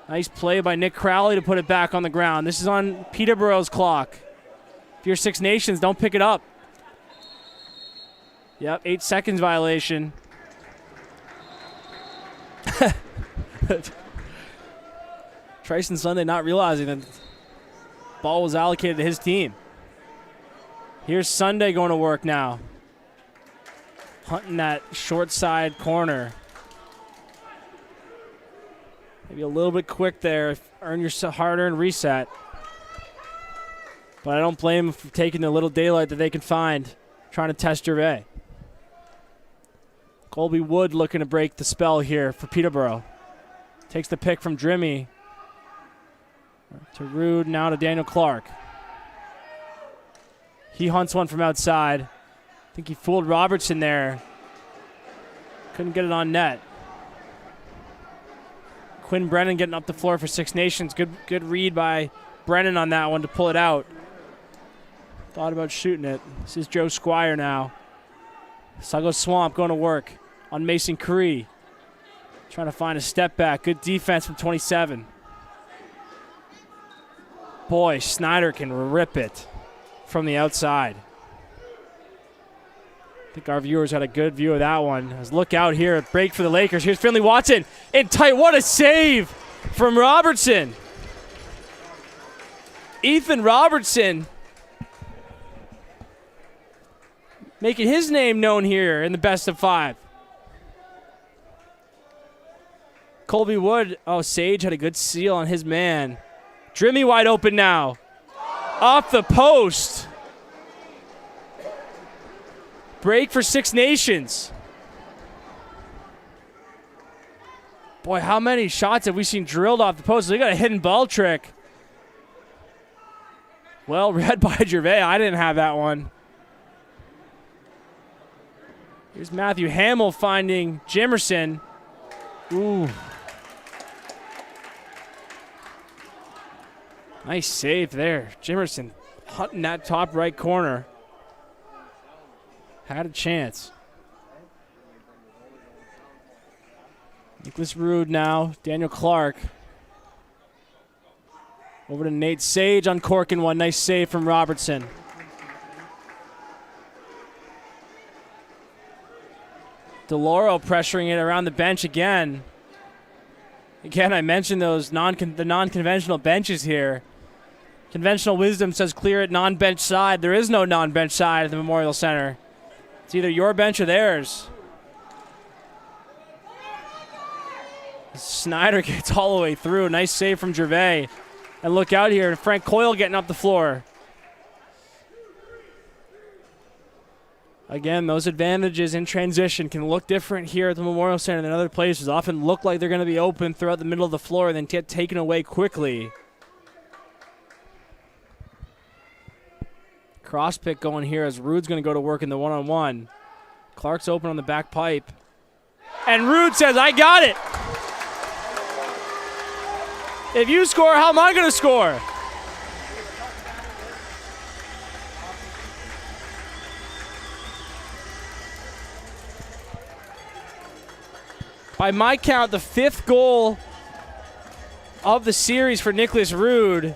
Nice play by Nick Crowley to put it back on the ground. This is on Peterborough's clock. If you're Six Nations, don't pick it up. Yep, 8 seconds violation. Tryson Sunday not realizing that the ball was allocated to his team. Here's Sunday going to work now. Hunting that short side corner. Maybe a little bit quick there. Earn your hard-earned reset. But I don't blame him for taking the little daylight that they can find, trying to test Gervais. Colby Wood looking to break the spell here for Peterborough. Takes the pick from Drimmy. To Rude, now to Daniel Clark. He hunts one from outside. I think he fooled Robertson there. Couldn't get it on net. Quinn Brennan getting up the floor for Six Nations. Good read by Brennan on that one to pull it out. Thought about shooting it. This is Joe Squire now. Sago Swamp going to work on Mason Cree. Trying to find a step back. Good defense from 27. Boy, Snyder can rip it from the outside. I think our viewers had a good view of that one. Let's look out here. Break for the Lakers. Here's Finley Watson in tight. What a save from Robertson. Ethan Robertson making his name known here in the best of 5. Colby Wood. Oh, Sage had a good seal on his man. Drimmy wide open now. Off the post. Break for Six Nations. Boy, how many shots have we seen drilled off the post? They got a hidden ball trick. Well read by Gervais. I didn't have that one. Here's Matthew Hamill finding Jimerson. Ooh. Nice save there. Jimerson hunting that top right corner. Had a chance. Nicholas Rude now. Daniel Clark. Over to Nate Sage uncorking one. Nice save from Robertson. DeLauro pressuring it around the bench again. Again, I mentioned those the non-conventional benches here. Conventional wisdom says clear at non-bench side. There is no non-bench side at the Memorial Center. It's either your bench or theirs. Snyder gets all the way through. Nice save from Gervais. And look out here, Frank Coyle getting up the floor. Again, those advantages in transition can look different here at the Memorial Center than other places. Often look like they're going to be open throughout the middle of the floor and then get taken away quickly. Cross pick going here as Rude's going to go to work in the one-on-one. Clark's open on the back pipe. And Rude says, I got it. If you score, how am I going to score? By my count, the 5th goal of the series for Nicholas Rude.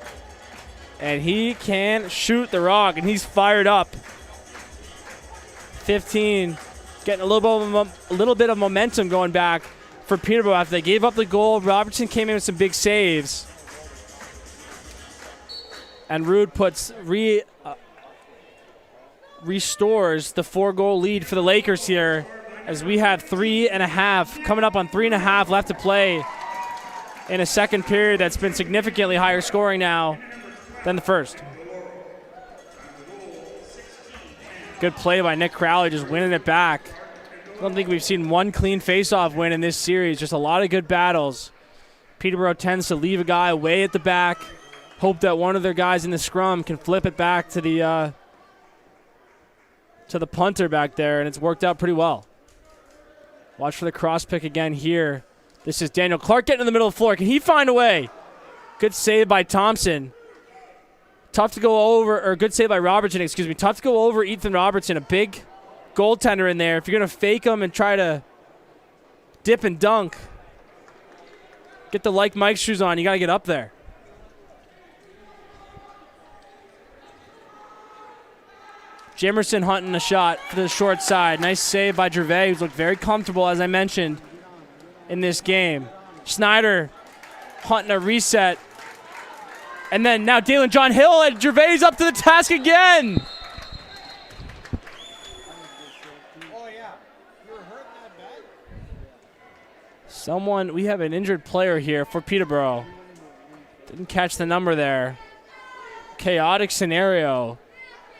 And he can shoot the rock, and he's fired up. 15, getting a little bit of momentum going back for Peterborough after they gave up the goal. Robertson came in with some big saves. And Rude restores the 4-goal lead for the Lakers here as we have 3.5, coming up on 3.5 left to play in a second period that's been significantly higher scoring now than the first. Good play by Nick Crowley, just winning it back. I don't think we've seen one clean face-off win in this series. Just a lot of good battles. Peterborough tends to leave a guy way at the back, hope that one of their guys in the scrum can flip it back to the punter back there, and it's worked out pretty well. Watch for the cross pick again here. This is Daniel Clark getting in the middle of the floor. Can he find a way? Good save by Thompson. Tough to go over, or good save by Robertson, excuse me. Tough to go over Ethan Robertson, a big goaltender in there. If you're going to fake him and try to dip and dunk, get the like Mike shoes on, you got to get up there. Jimerson hunting a shot for the short side. Nice save by Gervais, who's looked very comfortable, as I mentioned, in this game. Snyder hunting a reset. And then now Dalen John Hill, and Gervais up to the task again. We have an injured player here for Peterborough. Didn't catch the number there. Chaotic scenario.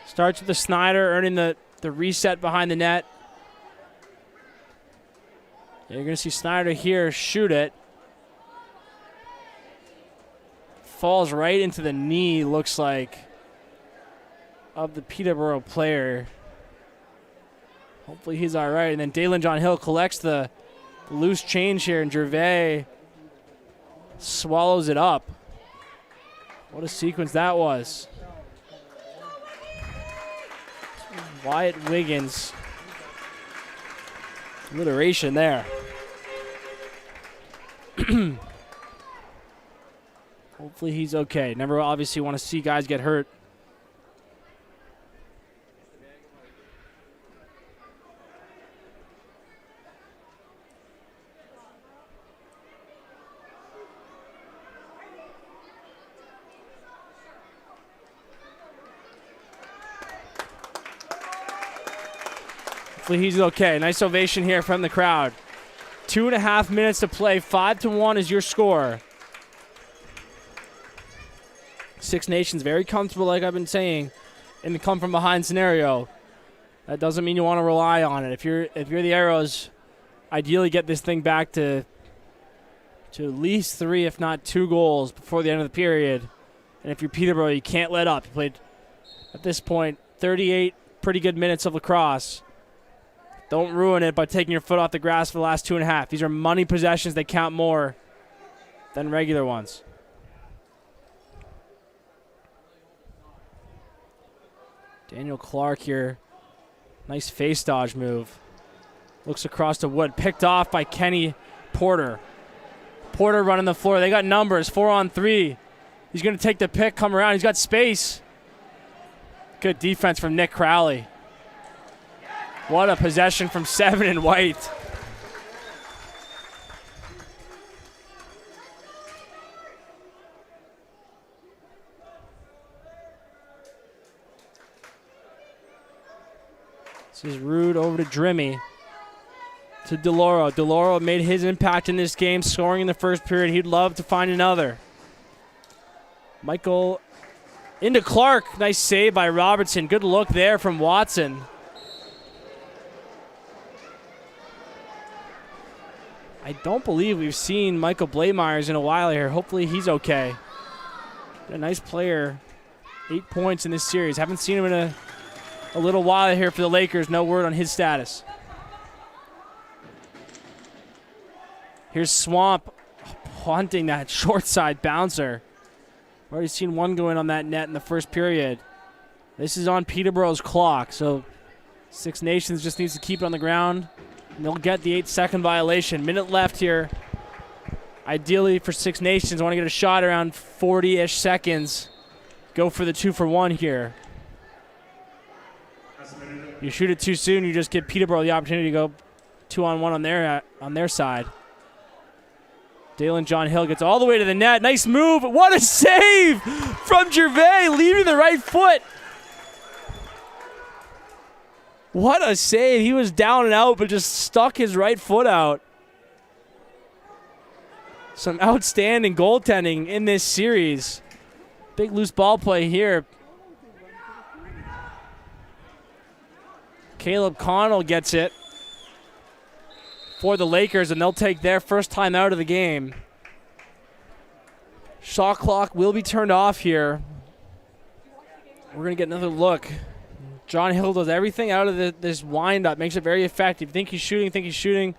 Starts with the Snyder earning the reset behind the net. You're going to see Snyder here shoot it. Falls right into the knee, looks like, of the Peterborough player. Hopefully he's all right. And then Dalen John Hill collects the loose change here, and Gervais swallows it up. What a sequence that was. Wyatt Wiggins. Alliteration there. Hopefully he's okay. Never obviously want to see guys get hurt. Hopefully he's okay. Nice ovation here from the crowd. 2.5 minutes to play. 5-1 is your score. Six Nations very comfortable, like I've been saying, in the come-from-behind scenario. That doesn't mean you want to rely on it. If you're the Arrows, ideally get this thing back to at least 3, if not 2 goals before the end of the period. And if you're Peterborough, you can't let up. You played, at this point, 38 pretty good minutes of lacrosse. Don't ruin it by taking your foot off the grass for the last 2.5. These are money possessions. They count more than regular ones. Daniel Clark here. Nice face dodge move. Looks across the wood. Picked off by Kenny Porter. Porter running the floor. They got numbers. 4-on-3. He's going to take the pick, come around. He's got space. Good defense from Nick Crowley. What a possession from 7 and White. This is Rude over to Drimmy. To DeLauro. DeLauro made his impact in this game, scoring in the first period. He'd love to find another. Michael into Clark. Nice save by Robertson. Good look there from Watson. I don't believe we've seen Michael Blameyers in a while here. Hopefully he's okay. A nice player. 8 points in this series. Haven't seen him in a little while here for the Lakers. No word on his status. Here's Swamp hunting that short side bouncer. We've already seen one go in on that net in the first period. This is on Peterborough's clock, so Six Nations just needs to keep it on the ground, and they'll get the 8-second violation. Minute left here. Ideally for Six Nations, want to get a shot around 40-ish seconds. Go for the 2-for-1 here. You shoot it too soon, you just give Peterborough the opportunity to go 2-on-1 on their side. Dalen John Hill gets all the way to the net. Nice move. What a save from Gervais, leaving the right foot. What a save. He was down and out, but just stuck his right foot out. Some outstanding goaltending in this series. Big loose ball play here. Caleb Connell gets it for the Lakers, and they'll take their first time out of the game. Shot clock will be turned off here. We're going to get another look. John Hill does everything out of this wind-up, makes it very effective. Think he's shooting,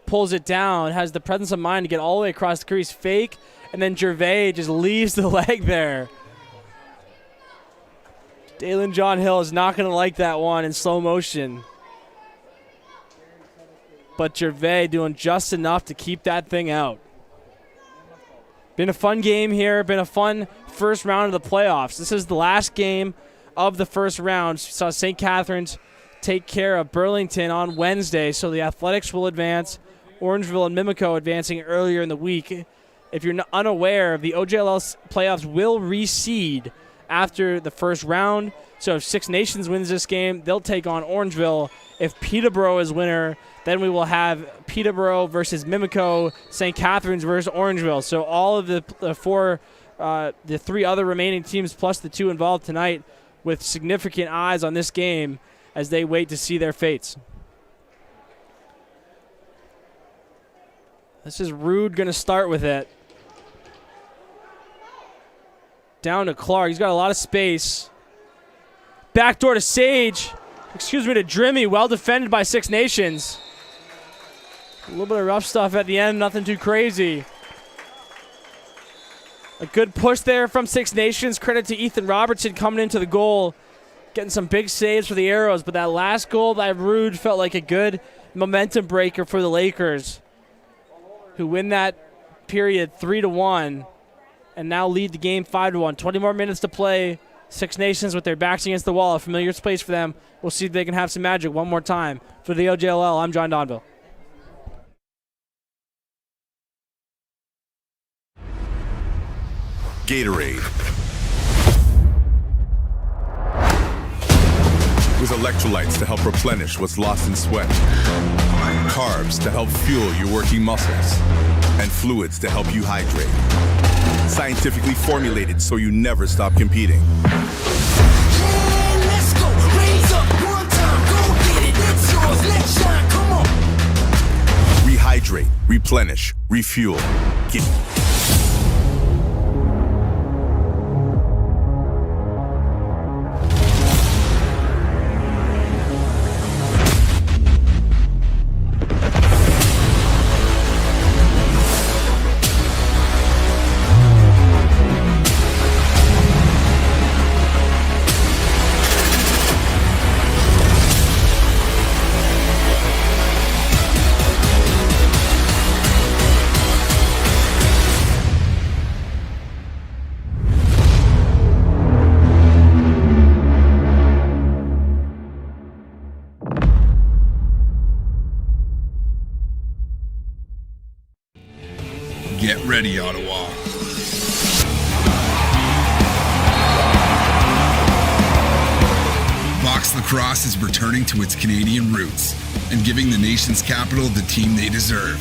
pulls it down, has the presence of mind to get all the way across the crease, fake, and then Gervais just leaves the leg there. Dalen John Hill is not going to like that one in slow motion. But Gervais doing just enough to keep that thing out. Been a fun game here. Been a fun first round of the playoffs. This is the last game of the first round. We saw St. Catharines take care of Burlington on Wednesday, so the Athletics will advance. Orangeville and Mimico advancing earlier in the week. If you're unaware, the OJLL playoffs will reseed after the first round. So if Six Nations wins this game, they'll take on Orangeville. If Peterborough is winner, then we will have Peterborough versus Mimico, St. Catharines versus Orangeville. So all of the three other remaining teams plus the two involved tonight with significant eyes on this game as they wait to see their fates. This is Rude going to start with it. Down to Clark. He's got a lot of space. Backdoor to Sage. To Drimmy. Well defended by Six Nations. A little bit of rough stuff at the end. Nothing too crazy. A good push there from Six Nations. Credit to Ethan Robertson coming into the goal. Getting some big saves for the Arrows. But that last goal by Rude felt like a good momentum breaker for the Lakers, who win that period 3-1. And now lead the game 5-1. 20 more minutes to play. Six Nations with their backs against the wall. A familiar space for them. We'll see if they can have some magic one more time. For the OJLL, I'm John Donville. Gatorade. With electrolytes to help replenish what's lost in sweat. Carbs to help fuel your working muscles. And fluids to help you hydrate. Scientifically formulated so you never stop competing. Let's go, raise up one time, go get it, it's yours, let's shine, come on. Rehydrate, replenish, refuel. Get ready, Ottawa. Box lacrosse lacrosse is returning to its Canadian roots and giving the nation's capital the team they deserve.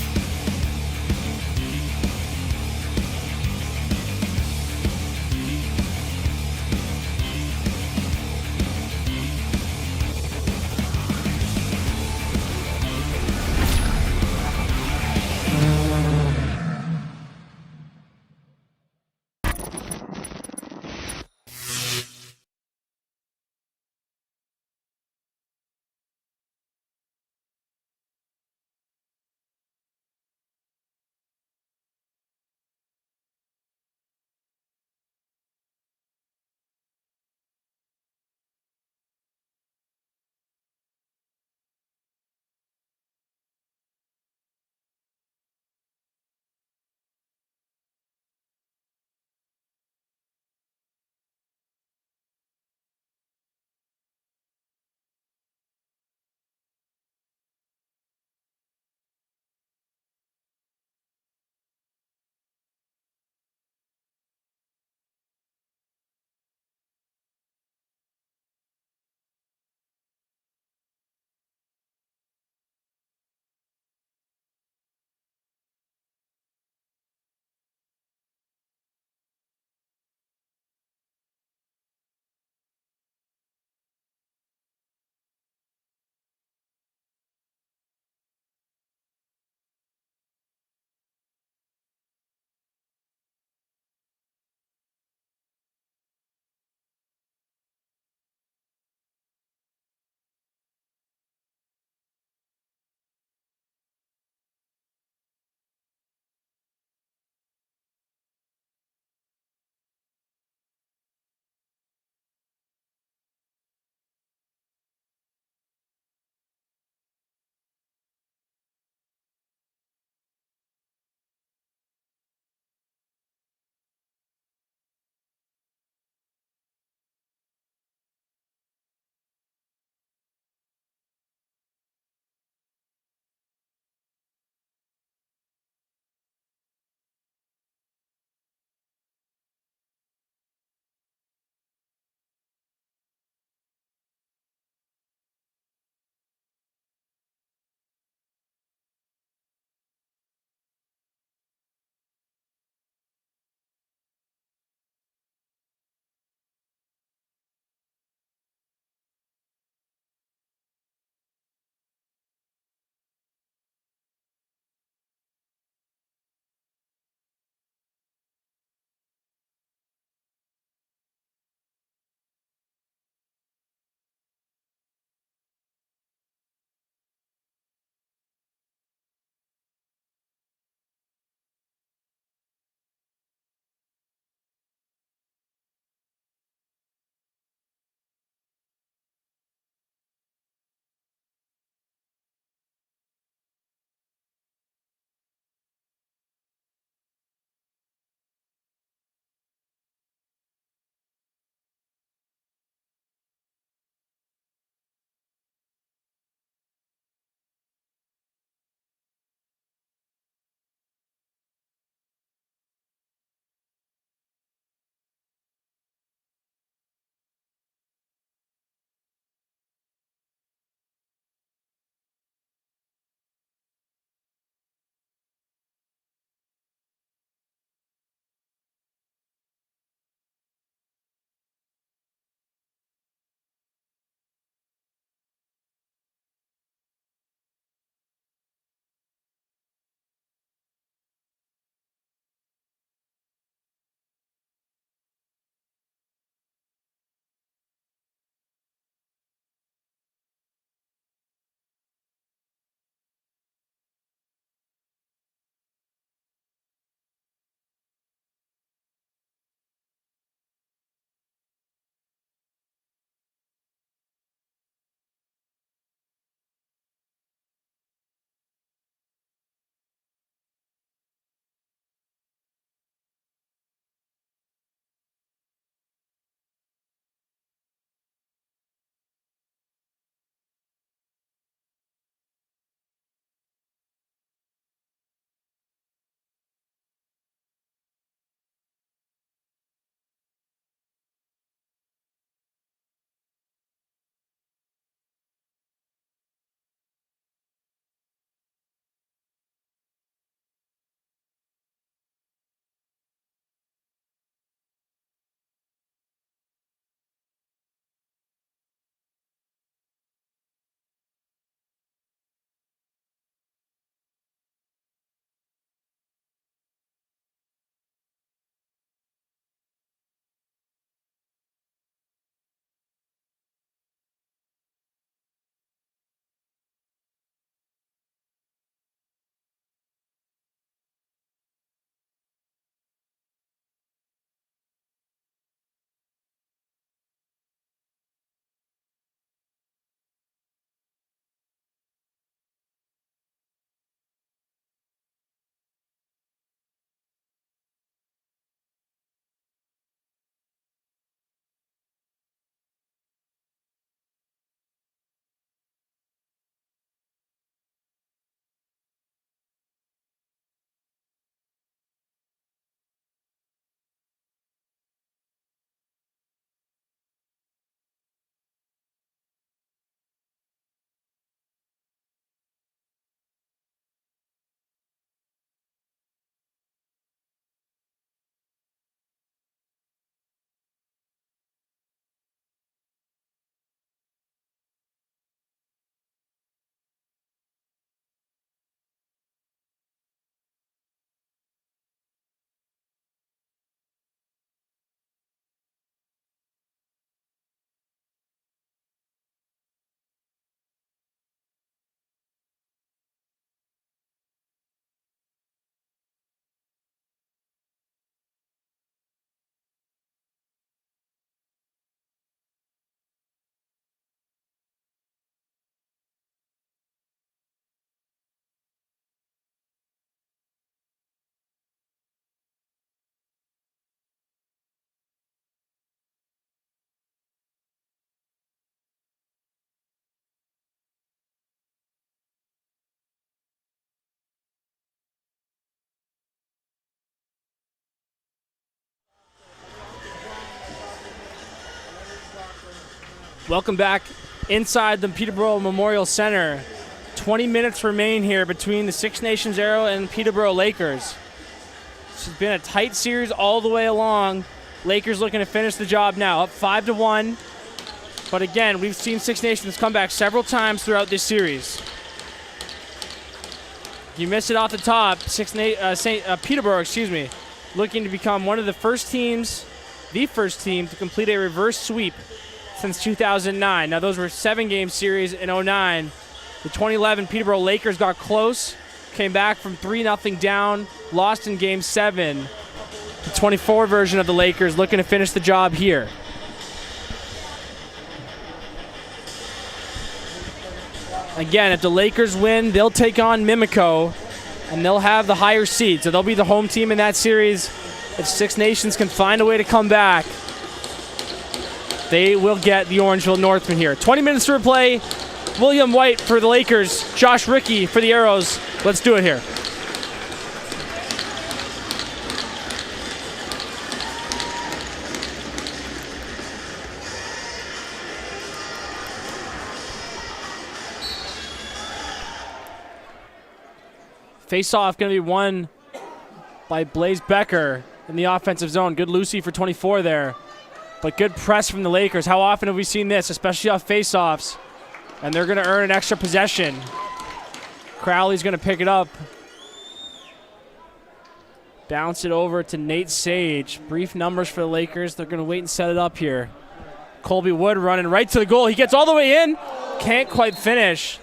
Welcome back inside the Peterborough Memorial Center. 20 minutes remain here between the Six Nations Arrow and Peterborough Lakers. This has been a tight series all the way along. Lakers looking to finish the job now, up 5-1. But again, we've seen Six Nations come back several times throughout this series. You missed it off the top. Peterborough, looking to become one of the first teams to complete a reverse sweep since 2009. Now, those were 7-game series in 2009. The 2011 Peterborough Lakers got close, came back from 3-0 down, lost in Game 7. The 24 version of the Lakers looking to finish the job here. Again, if the Lakers win, they'll take on Mimico, and they'll have the higher seed. So they'll be the home team in that series. If Six Nations can find a way to come back, they will get the Orangeville Northmen here. 20 minutes to replay. William White for the Lakers. Josh Rickey for the Arrows. Let's do it here. Face-off going to be won by Blaze Becker in the offensive zone. Good Lucy for 24 there. But good press from the Lakers. How often have we seen this, especially off face-offs? And they're going to earn an extra possession. Crowley's going to pick it up. Bounce it over to Nate Sage. Brief numbers for the Lakers. They're going to wait and set it up here. Colby Wood running right to the goal. He gets all the way in. Can't quite finish.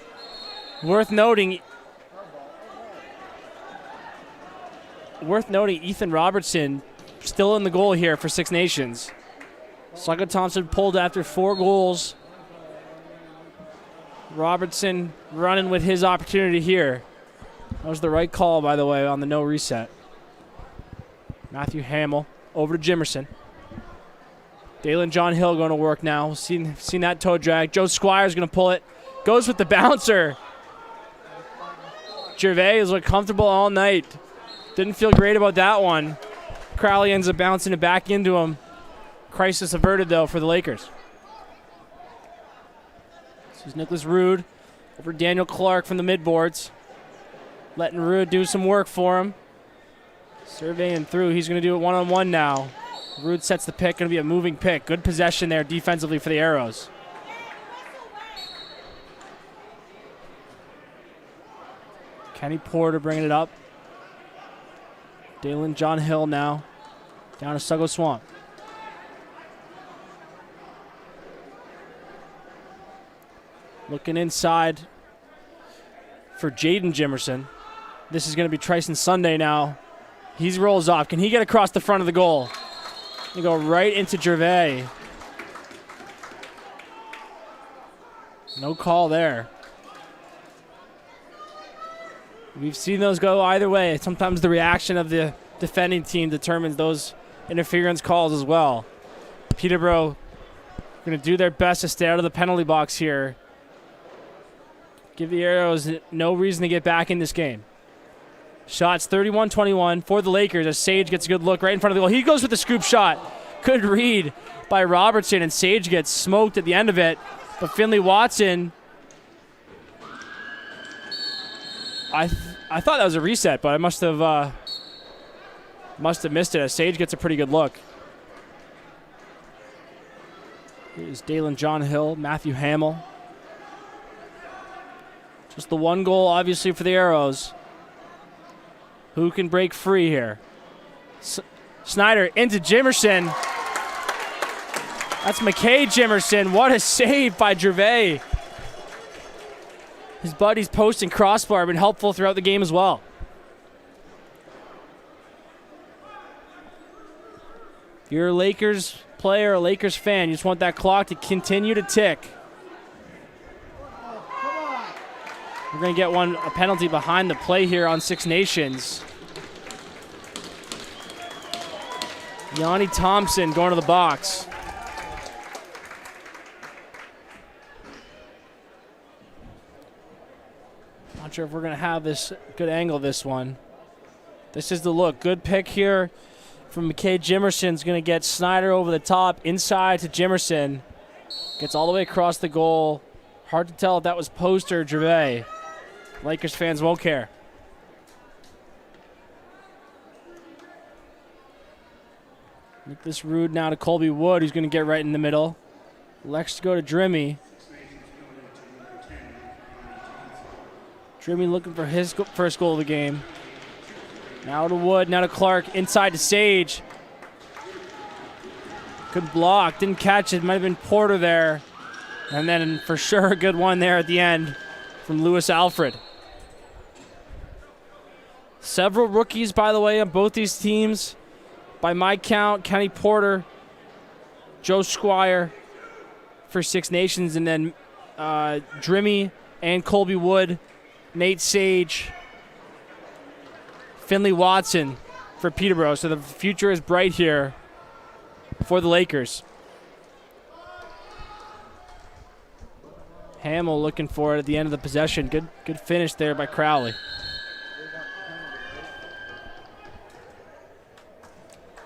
Worth noting, Ethan Robertson still in the goal here for Six Nations. Sluggo Thompson pulled after 4 goals. Robertson running with his opportunity here. That was the right call, by the way, on the no reset. Matthew Hamill over to Jimerson. Dalen John Hill going to work now. Seen that toe drag. Joe Squires going to pull it. Goes with the bouncer. Gervais has looked comfortable all night. Didn't feel great about that one. Crowley ends up bouncing it back into him. Crisis averted, though, for the Lakers. This is Nicholas Rude over Daniel Clark from the midboards. Letting Rude do some work for him. Surveying through. He's going to do it one-on-one now. Rude sets the pick. Going to be a moving pick. Good possession there defensively for the Arrows. Kenny Porter bringing it up. Dalen John Hill now. Down to Sluggo Swamp. Looking inside for Jaden Jimerson. This is going to be Tryson Sunday now. He rolls off. Can he get across the front of the goal? He go right into Gervais. No call there. We've seen those go either way. Sometimes the reaction of the defending team determines those interference calls as well. Peterborough going to do their best to stay out of the penalty box here. Give the Arrows no reason to get back in this game. Shots 31-21 for the Lakers as Sage gets a good look right in front of the goal. He goes with the scoop shot. Good read by Robertson, and Sage gets smoked at the end of it. But Finley Watson, I thought that was a reset, but I must have missed it as Sage gets a pretty good look. Here's Dalen John Hill, Matthew Hamill. Just the one goal, obviously, for the Arrows. Who can break free here? Snyder into Jimerson. That's McKay Jimerson. What a save by Gervais. His buddy's post and crossbar have been helpful throughout the game as well. If you're a Lakers player, a Lakers fan, you just want that clock to continue to tick. We're going to get a penalty behind the play here on Six Nations. Yanni Thompson going to the box. Not sure if we're going to have this good angle this one. This is the look. Good pick here from McKay Jimerson's going to get Snyder over the top, inside to Jimerson. Gets all the way across the goal. Hard to tell if that was post or Gervais. Lakers fans won't care. Make this rude now to Colby Wood, who's going to get right in the middle. Lex to go to Drimmy. Drimmy looking for his first goal of the game. Now to Wood, now to Clark, inside to Sage. Good block, didn't catch it, might have been Porter there. And then for sure a good one there at the end from Lewis Alfred. Several rookies, by the way, on both these teams. By my count, Kenny Porter, Joe Squire for Six Nations, and then Drimmy and Colby Wood, Nate Sage, Finley Watson for Peterborough. So the future is bright here for the Lakers. Hamill looking for it at the end of the possession. Good finish there by Crowley.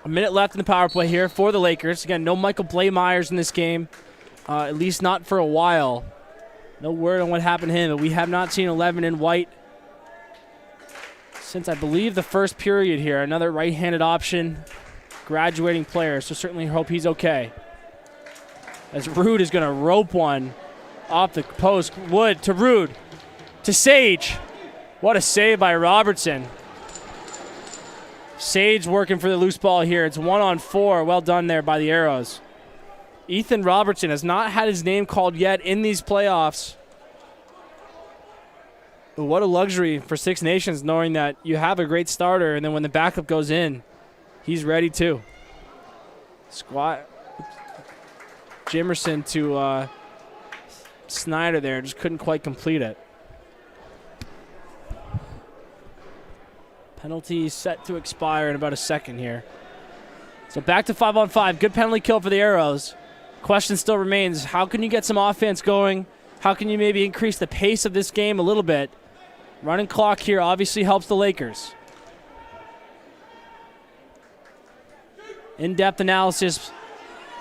A minute left in the power play here for the Lakers. Again, no Michael Blaymyers in this game, at least not for a while. No word on what happened to him, but we have not seen 11 in white since, I believe, the first period here. Another right-handed option, graduating player, so certainly hope he's okay. As Rude is going to rope one off the post. Wood to Rude, to Sage. What a save by Robertson. Sage working for the loose ball here. It's 1-on-4. Well done there by the Arrows. Ethan Robertson has not had his name called yet in these playoffs. But what a luxury for Six Nations knowing that you have a great starter, and then when the backup goes in, he's ready too. Squat. Jimerson to Snyder there. Just couldn't quite complete it. Penalty set to expire in about a second here. So back to 5-on-5. Good penalty kill for the Arrows. Question still remains, how can you get some offense going? How can you maybe increase the pace of this game a little bit? Running clock here obviously helps the Lakers. In-depth analysis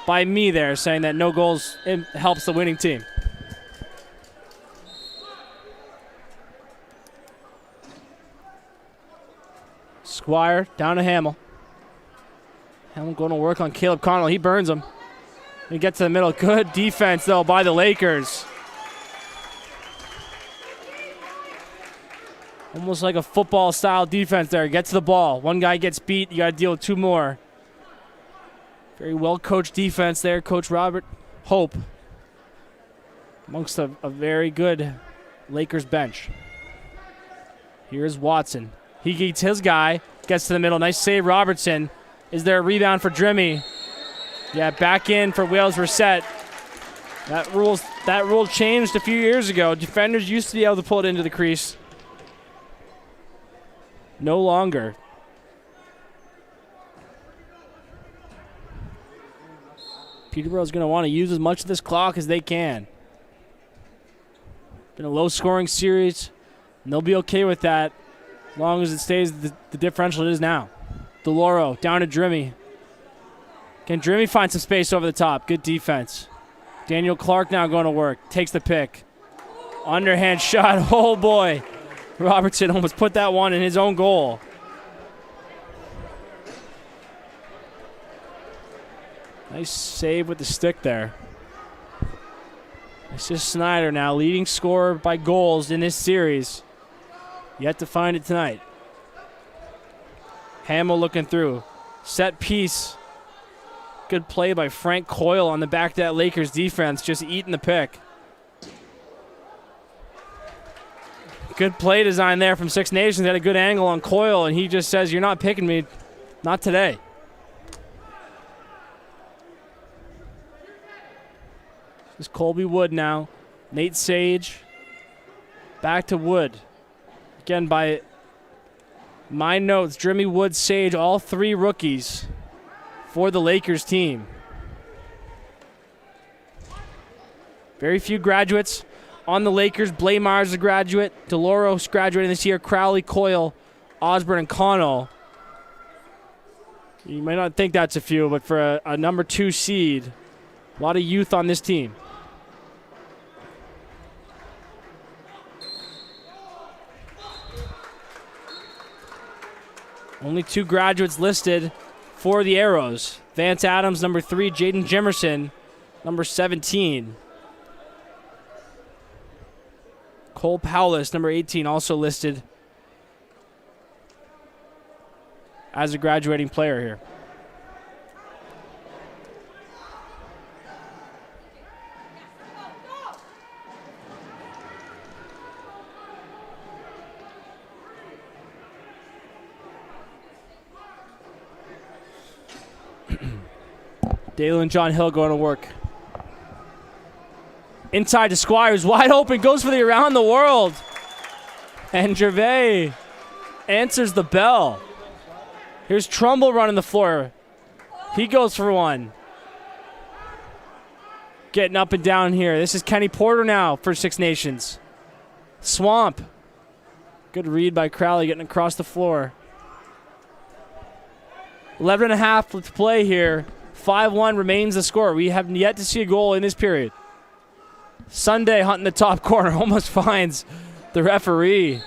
by me there saying that no goals helps the winning team. Squire down to Hamill. Hamill going to work on Caleb Connell. He burns him. He gets to the middle. Good defense, though, by the Lakers. Almost like a football-style defense there. Gets the ball. One guy gets beat. You got to deal with two more. Very well-coached defense there. Coach Robert Hope amongst a very good Lakers bench. Here's Watson. He gets his guy, gets to the middle. Nice save, Robertson. Is there a rebound for Drimmy? Yeah, back in for Wales Reset. That rule changed a few years ago. Defenders used to be able to pull it into the crease. No longer. Peterborough's going to want to use as much of this clock as they can. Been a low-scoring series, and they'll be okay with that as long as it stays the differential it is now. DeLauro down to Drimmy. Can Drimmy find some space over the top? Good defense. Daniel Clark now going to work. Takes the pick. Underhand shot. Oh, boy. Robertson almost put that one in his own goal. Nice save with the stick there. It's just Snyder now, leading scorer by goals in this series. Yet to find it tonight. Hamill looking through. Set piece. Good play by Frank Coyle on the back of that Lakers defense, just eating the pick. Good play design there from Six Nations. Had a good angle on Coyle, and he just says, "You're not picking me. Not today." This is Colby Wood now. Nate Sage. Back to Wood. Again, by my notes, Drimmy, Wood, Sage, all three rookies for the Lakers team. Very few graduates on the Lakers. Blaymyers is a graduate. DeLauro's graduating this year. Crowley, Coyle, Osborne, and Connell. You might not think that's a few, but for a number 2 seed, a lot of youth on this team. Only 2 graduates listed for the Arrows. Vance Adams, number 3. Jaden Jimerson, number 17. Cole Powless, number 18, also listed as a graduating player here. Dalen John Hill going to work. Inside to Squires, wide open, goes for the around the world. And Gervais answers the bell. Here's Trumbull running the floor. He goes for one. Getting up and down here. This is Kenny Porter now for Six Nations. Swamp. Good read by Crowley getting across the floor. 11 and a half to play here. 5-1 remains the score. We have yet to see a goal in this period. Sunday hunting the top corner. Almost finds the referee.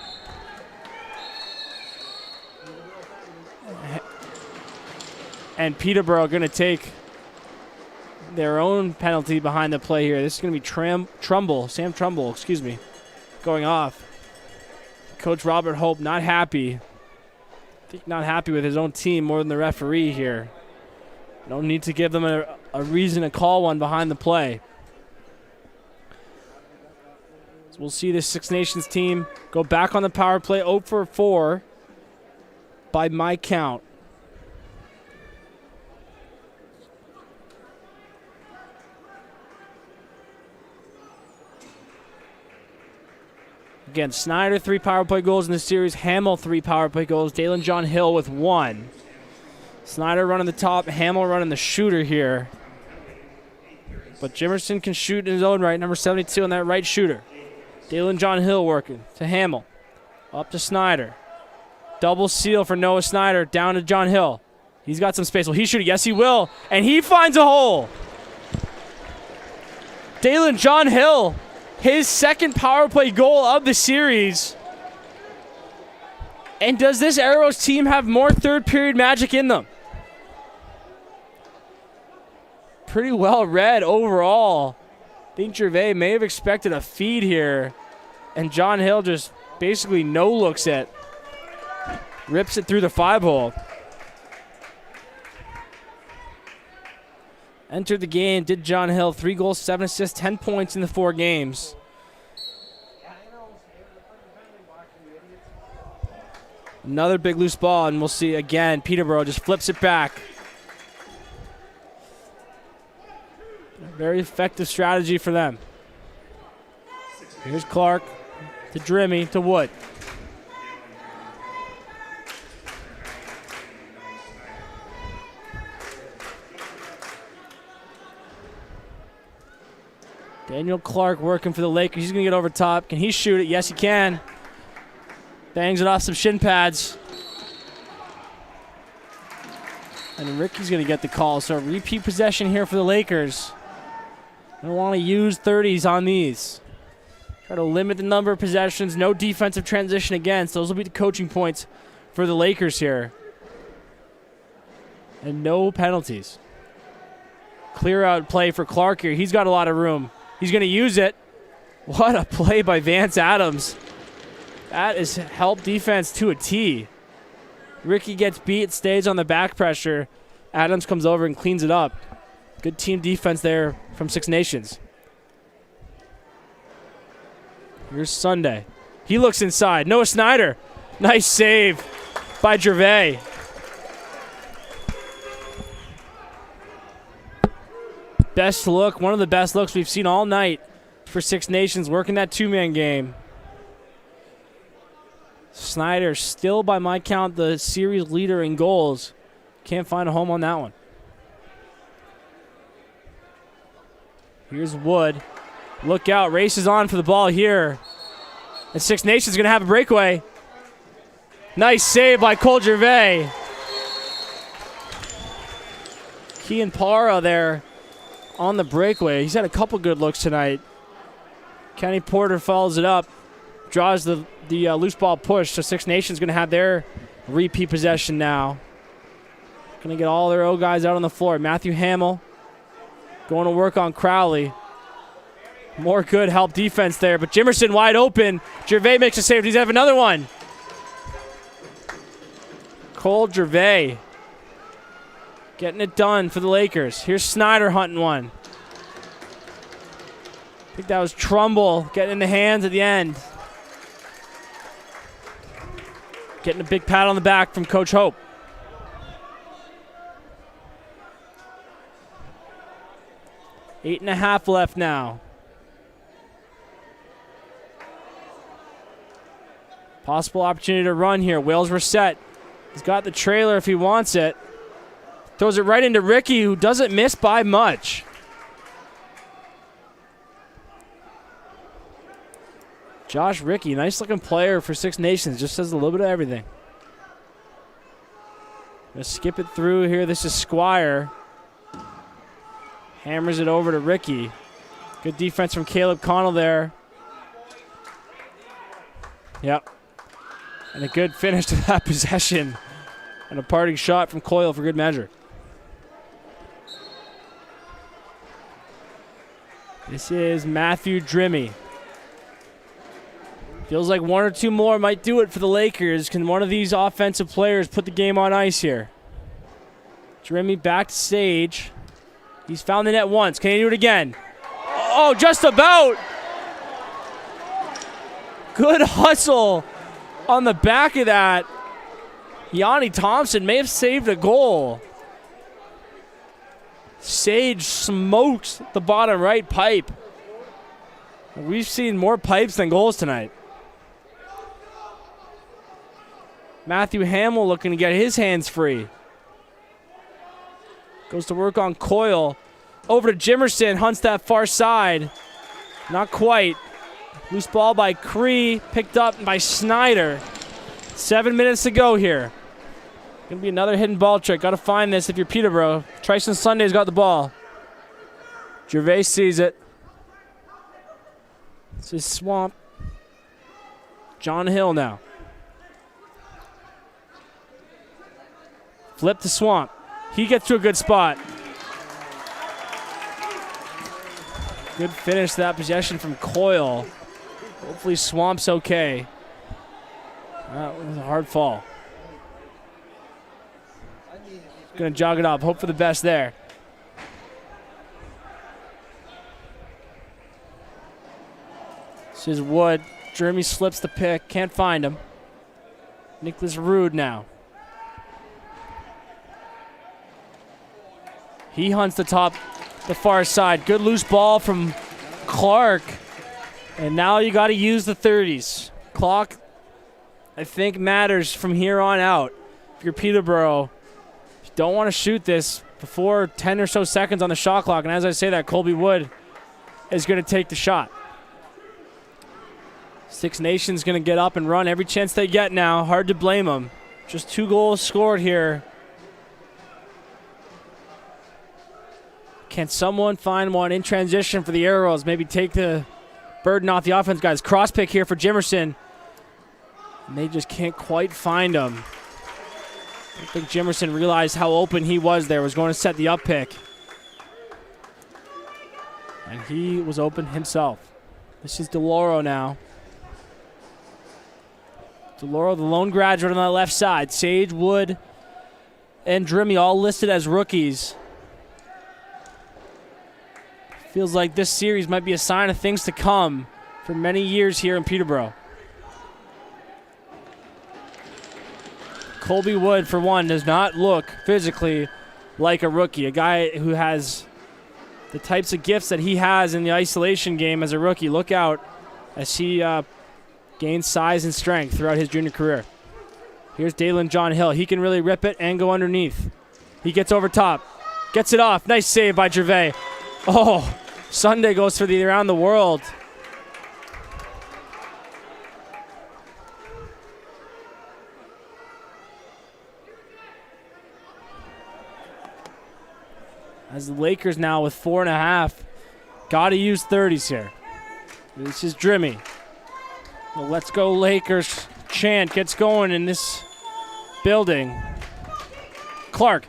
And Peterborough going to take their own penalty behind the play here. This is going to be Sam Trumbull, going off. Coach Robert Hope not happy. I think not happy with his own team more than the referee here. No need to give them a reason to call one behind the play. So we'll see this Six Nations team go back on the power play, 0 for 4 by my count. Again, Snyder 3 power play goals in the series. Hamill 3 power play goals. Dalen John Hill with 1. Snyder running the top. Hamill running the shooter here. But Jimerson can shoot in his own right. Number 72 on that right shooter. Dalen John Hill working to Hamill. Up to Snyder. Double seal for Noah Snyder. Down to John Hill. He's got some space. Will he shoot it? Yes, he will. And he finds a hole. Dalen John Hill. His second power play goal of the series. And does this Arrows team have more third period magic in them? Pretty well read overall. I think Gervais may have expected a feed here. And John Hill just basically no-looks it. Rips it through the 5-hole. Entered the game, did John Hill. 3 goals, 7 assists, 10 points in the 4 games. Another big loose ball, and we'll see again. Peterborough just flips it back. Very effective strategy for them. Here's Clark to Drimmy to Wood. Daniel Clark working for the Lakers. He's going to get over top. Can he shoot it? Yes, he can. Bangs it off some shin pads. And Ricky's going to get the call. So repeat possession here for the Lakers. They don't want to use 30s on these. Try to limit the number of possessions. No defensive transition against. Those will be the coaching points for the Lakers here. And no penalties. Clear out play for Clark here. He's got a lot of room. He's going to use it. What a play by Vance Adams. That is help defense to a T. Ricky gets beat, stays on the back pressure. Adams comes over and cleans it up. Good team defense there from Six Nations. Here's Sunday. He looks inside. Noah Snyder. Nice save by Gervais. Best look, one of the best looks we've seen all night for Six Nations, working that 2-man game. Snyder still, by my count, the series leader in goals. Can't find a home on that one. Here's Wood. Look out, races on for the ball here. And Six Nations going to have a breakaway. Nice save by Cole Gervais. Kean Para there on the breakaway. He's had a couple good looks tonight. Kenny Porter follows it up. Draws the loose ball push. So Six Nations going to have their Repeat possession now. Going to get all their O guys out on the floor. Matthew Hamill going to work on Crowley. More good help defense there, but Jimerson wide open. Gervais makes a save. He's have another one. Cole Gervais getting it done for the Lakers. Here's Snyder hunting one. I think that was Trumbull getting in the hands at the end. Getting a big pat on the back from Coach Hope. Eight and a half left now. Possible opportunity to run here. Wales Reset. He's got the trailer if he wants it. Throws it right into Ricky, who doesn't miss by much. Josh Ricky, nice looking player for Six Nations. Just does a little bit of everything. Gonna skip it through here. This is Squire. Hammers it over to Ricky. Good defense from Caleb Connell there. Yep. And a good finish to that possession. And a parting shot from Coyle for good measure. This is Matthew Drimmy. Feels like one or two more might do it for the Lakers. Can one of these offensive players put the game on ice here? Drimmy back to Sage. He's found the net once. Can he do it again? Oh, just about. Good hustle on the back of that. Yanni Thompson may have saved a goal. Sage smokes the bottom right pipe. We've seen more pipes than goals tonight. Matthew Hamill looking to get his hands free. Goes to work on Coyle. Over to Jimerson. Hunts that far side. Not quite. Loose ball by Cree. Picked up by Snyder. 7 minutes to go here. Going to be another hidden ball trick. Got to find this if you're Peterborough. Tristan Sunday's got the ball. Gervais sees it. This is Swamp. John Hill now. Flip to Swamp. He gets to a good spot. Good finish to that possession from Coyle. Hopefully Swamp's okay. That was a hard fall. Gonna jog it up. Hope for the best there. This is Wood. Jeremy slips the pick. Can't find him. Nicholas Rude now. He hunts the far side. Good loose ball from Clark. And now you got to use the 30s. Clock, I think, matters from here on out. If you're Peterborough, you don't want to shoot this before 10 or so seconds on the shot clock. And as I say that, Colby Wood is going to take the shot. Six Nations going to get up and run every chance they get now. Hard to blame them. Just 2 goals scored here. Can someone find one in transition for the Arrows? Maybe take the burden off the offense, guys. Cross pick here for Jimerson. And they just can't quite find him. I don't think Jimerson realized how open he was there. Was going to set the up pick. And he was open himself. This is DeLauro now. DeLauro, the lone graduate on the left side. Sage, Wood, and Drimmy all listed as rookies. Feels like this series might be a sign of things to come for many years here in Peterborough. Colby Wood, for one, does not look physically like a rookie. A guy who has the types of gifts that he has in the isolation game as a rookie. Look out as he gains size and strength throughout his junior career. Here's Dalen John Hill. He can really rip it and go underneath. He gets over top. Gets it off. Nice save by Gervais. Oh, Sunday goes for the around the world. As the Lakers now with 4.5. Got to use 30s here. This is Drimmy. The Let's Go Lakers chant gets going in this building. Clark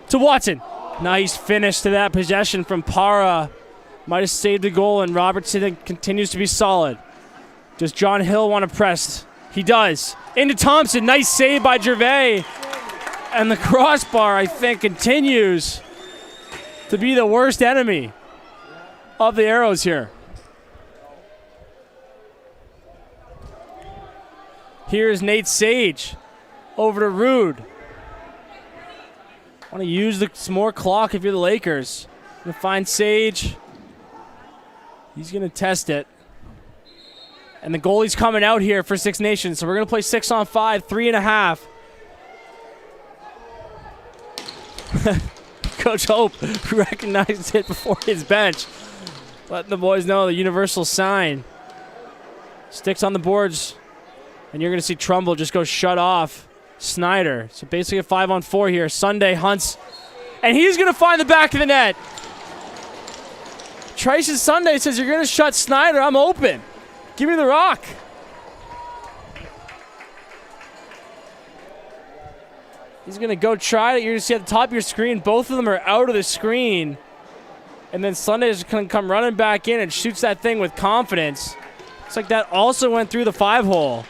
to Watson. Nice finish to that possession from Para. Might have saved the goal, and Robertson continues to be solid. Does John Hill want to press? He does. Into Thompson. Nice save by Gervais. And the crossbar, I think, continues to be the worst enemy of the Arrows here. Here's Nate Sage over to Rude. Want to use some more clock if you're the Lakers. Gonna find Sage. He's going to test it. And the goalie's coming out here for Six Nations. So we're going to play 6-on-5, 3.5. Coach Hope recognized it before his bench. Letting the boys know the universal sign. Sticks on the boards. And you're going to see Trumbull just go shut off Snyder. So basically a 5-on-4 here. Sunday hunts. And he's going to find the back of the net. Trice Sunday says, you're going to shut Snyder. I'm open. Give me the rock. He's going to go try it. You're going to see at the top of your screen, both of them are out of the screen. And then Sunday's going to come running back in and shoots that thing with confidence. Looks like that also went through the 5-hole.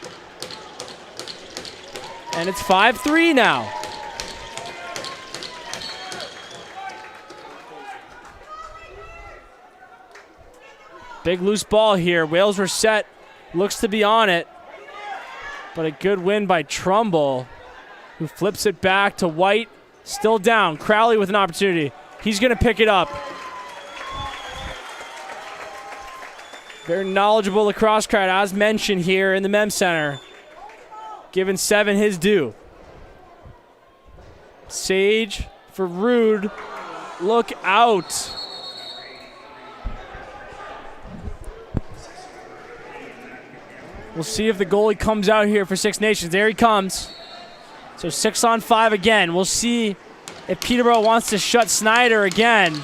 And it's 5-3 now. Big loose ball here. Wales were set. Looks to be on it. But a good win by Trumbull, who flips it back to White. Still down. Crowley with an opportunity. He's going to pick it up. Very knowledgeable lacrosse crowd, as mentioned here in the Mem Center. Giving 7 his due. Sage for Rude. Look out. We'll see if the goalie comes out here for Six Nations. There he comes. So 6-on-5 again. We'll see if Peterborough wants to shut Snyder again.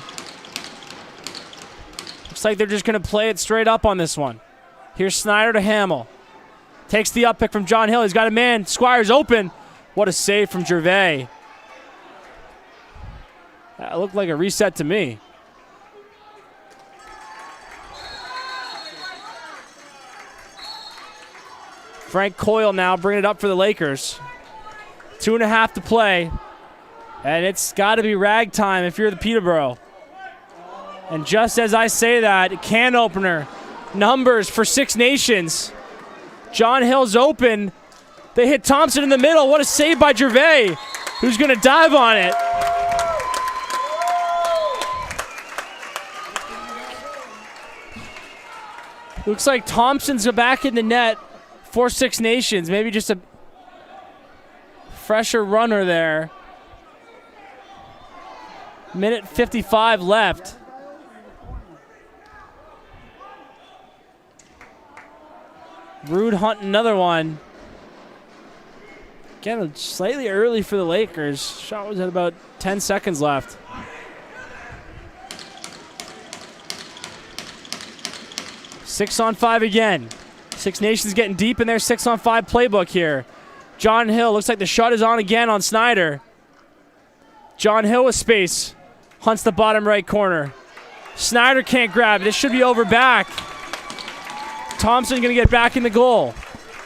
Looks like they're just going to play it straight up on this one. Here's Snyder to Hamill. Takes the up pick from John Hill. He's got a man. Squire's open. What a save from Gervais. That looked like a reset to me. Frank Coyle now bringing it up for the Lakers. 2.5 to play. And it's got to be rag time if you're the Peterborough. And just as I say that, can opener. Numbers for Six Nations. John Hill's open. They hit Thompson in the middle. What a save by Gervais, who's going to dive on it. Looks like Thompson's back in the net for Six Nations. Maybe just a fresher runner there. Minute 55 left. Rude hunting another one. Again, slightly early for the Lakers. Shot was at about 10 seconds left. Six on 5 again. Six Nations getting deep in their 6-on-5 playbook here. John Hill, looks like the shot is on again on Snyder. John Hill with space. Hunts the bottom right corner. Snyder can't grab it. This should be over back. Thompson going to get back in the goal.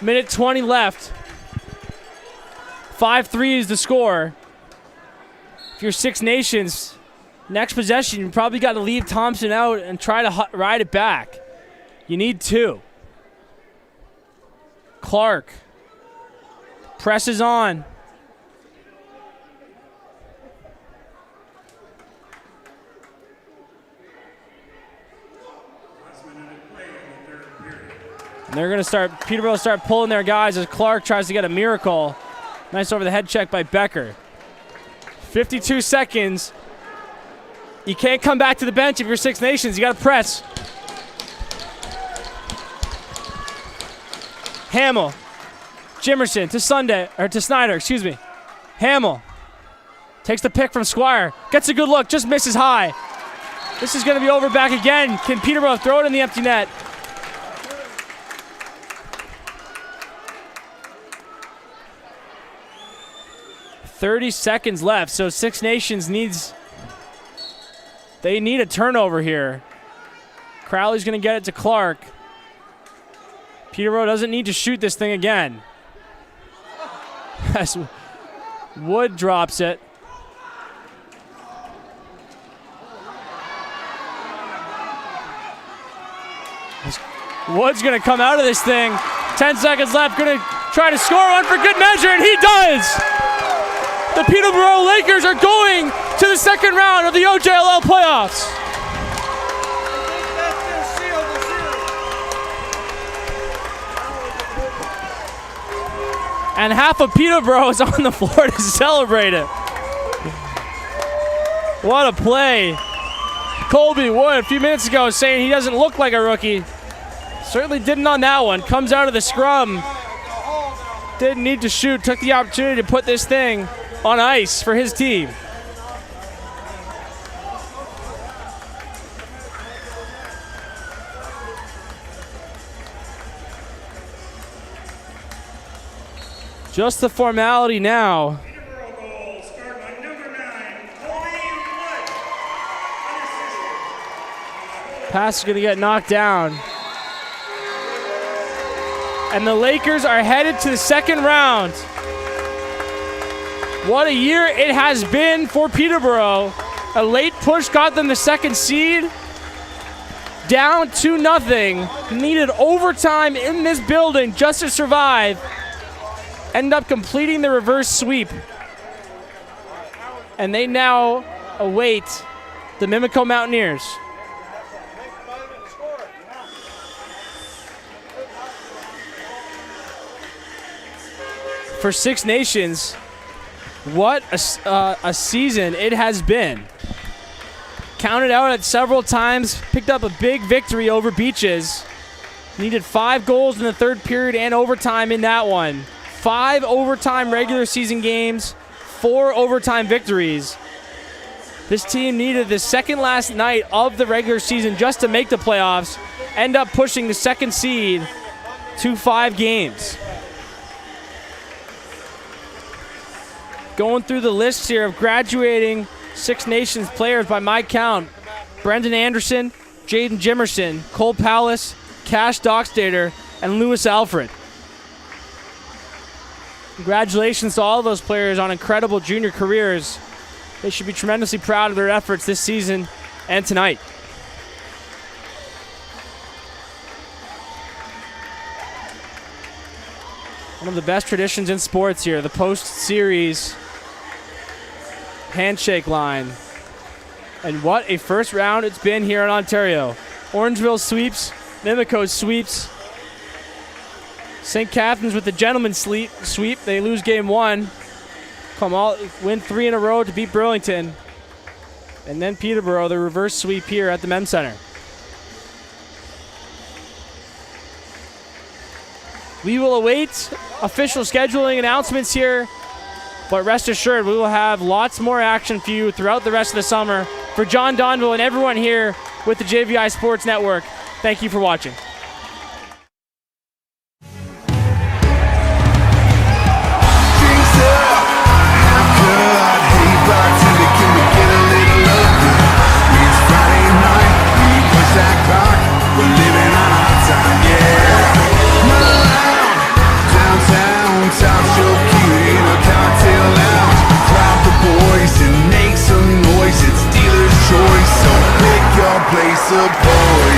Minute 20 left. 5-3 is the score. If you're Six Nations, next possession, you probably got to leave Thompson out and try to ride it back. You need 2. Clark presses on. And they're going to Peterborough start pulling their guys as Clark tries to get a miracle. Nice over the head check by Becker. 52 seconds. You can't come back to the bench if you're Six Nations. You got to press. Hamill. Jimerson to Snyder, excuse me. Hamill. Takes the pick from Squire. Gets a good look, just misses high. This is going to be over back again. Can Peterborough throw it in the empty net? 30 seconds left, so Six Nations they need a turnover here. Crowley's going to get it to Clark. Peterborough doesn't need to shoot this thing again. As Wood drops it. Wood's going to come out of this thing. 10 seconds left, going to try to score one for good measure, and he does! The Peterborough Lakers are going to the second round of the OJLL playoffs. And half of Peterborough is on the floor to celebrate it. What a play. Colby Wood a few minutes ago saying he doesn't look like a rookie. Certainly didn't on that one. Comes out of the scrum. Didn't need to shoot. Took the opportunity to put this thing on ice for his team. Just the formality now. Pass is going to get knocked down. And the Lakers are headed to the second round. What a year it has been for Peterborough. A late push got them the second seed. Down 2-0. Needed overtime in this building just to survive. End up completing the reverse sweep. And they now await the Mimico Mountaineers. For Six Nations, what a season it has been. Counted out at several times, picked up a big victory over Beaches. Needed 5 goals in the third period and overtime in that one. 5 overtime regular season games, 4 overtime victories. This team needed the second last night of the regular season just to make the playoffs, end up pushing the second seed to 5 games. Going through the list here of graduating Six Nations players by my count: Brendan Anderson, Jaden Jimerson, Cole Pallas, Cash Dockstader, and Lewis Alfred. Congratulations to all those players on incredible junior careers. They should be tremendously proud of their efforts this season and tonight. One of the best traditions in sports here, the post-series handshake line. And what a first round it's been here in Ontario. Orangeville sweeps, Mimico sweeps. St. Catharines with the gentleman's sweep. They lose game 1. Win 3 in a row to beat Burlington. And then Peterborough, the reverse sweep here at the Mem Center. We will await official scheduling announcements here, but rest assured we will have lots more action for you throughout the rest of the summer. For John Donville and everyone here with the JVI Sports Network, thank you for watching. Place of boys.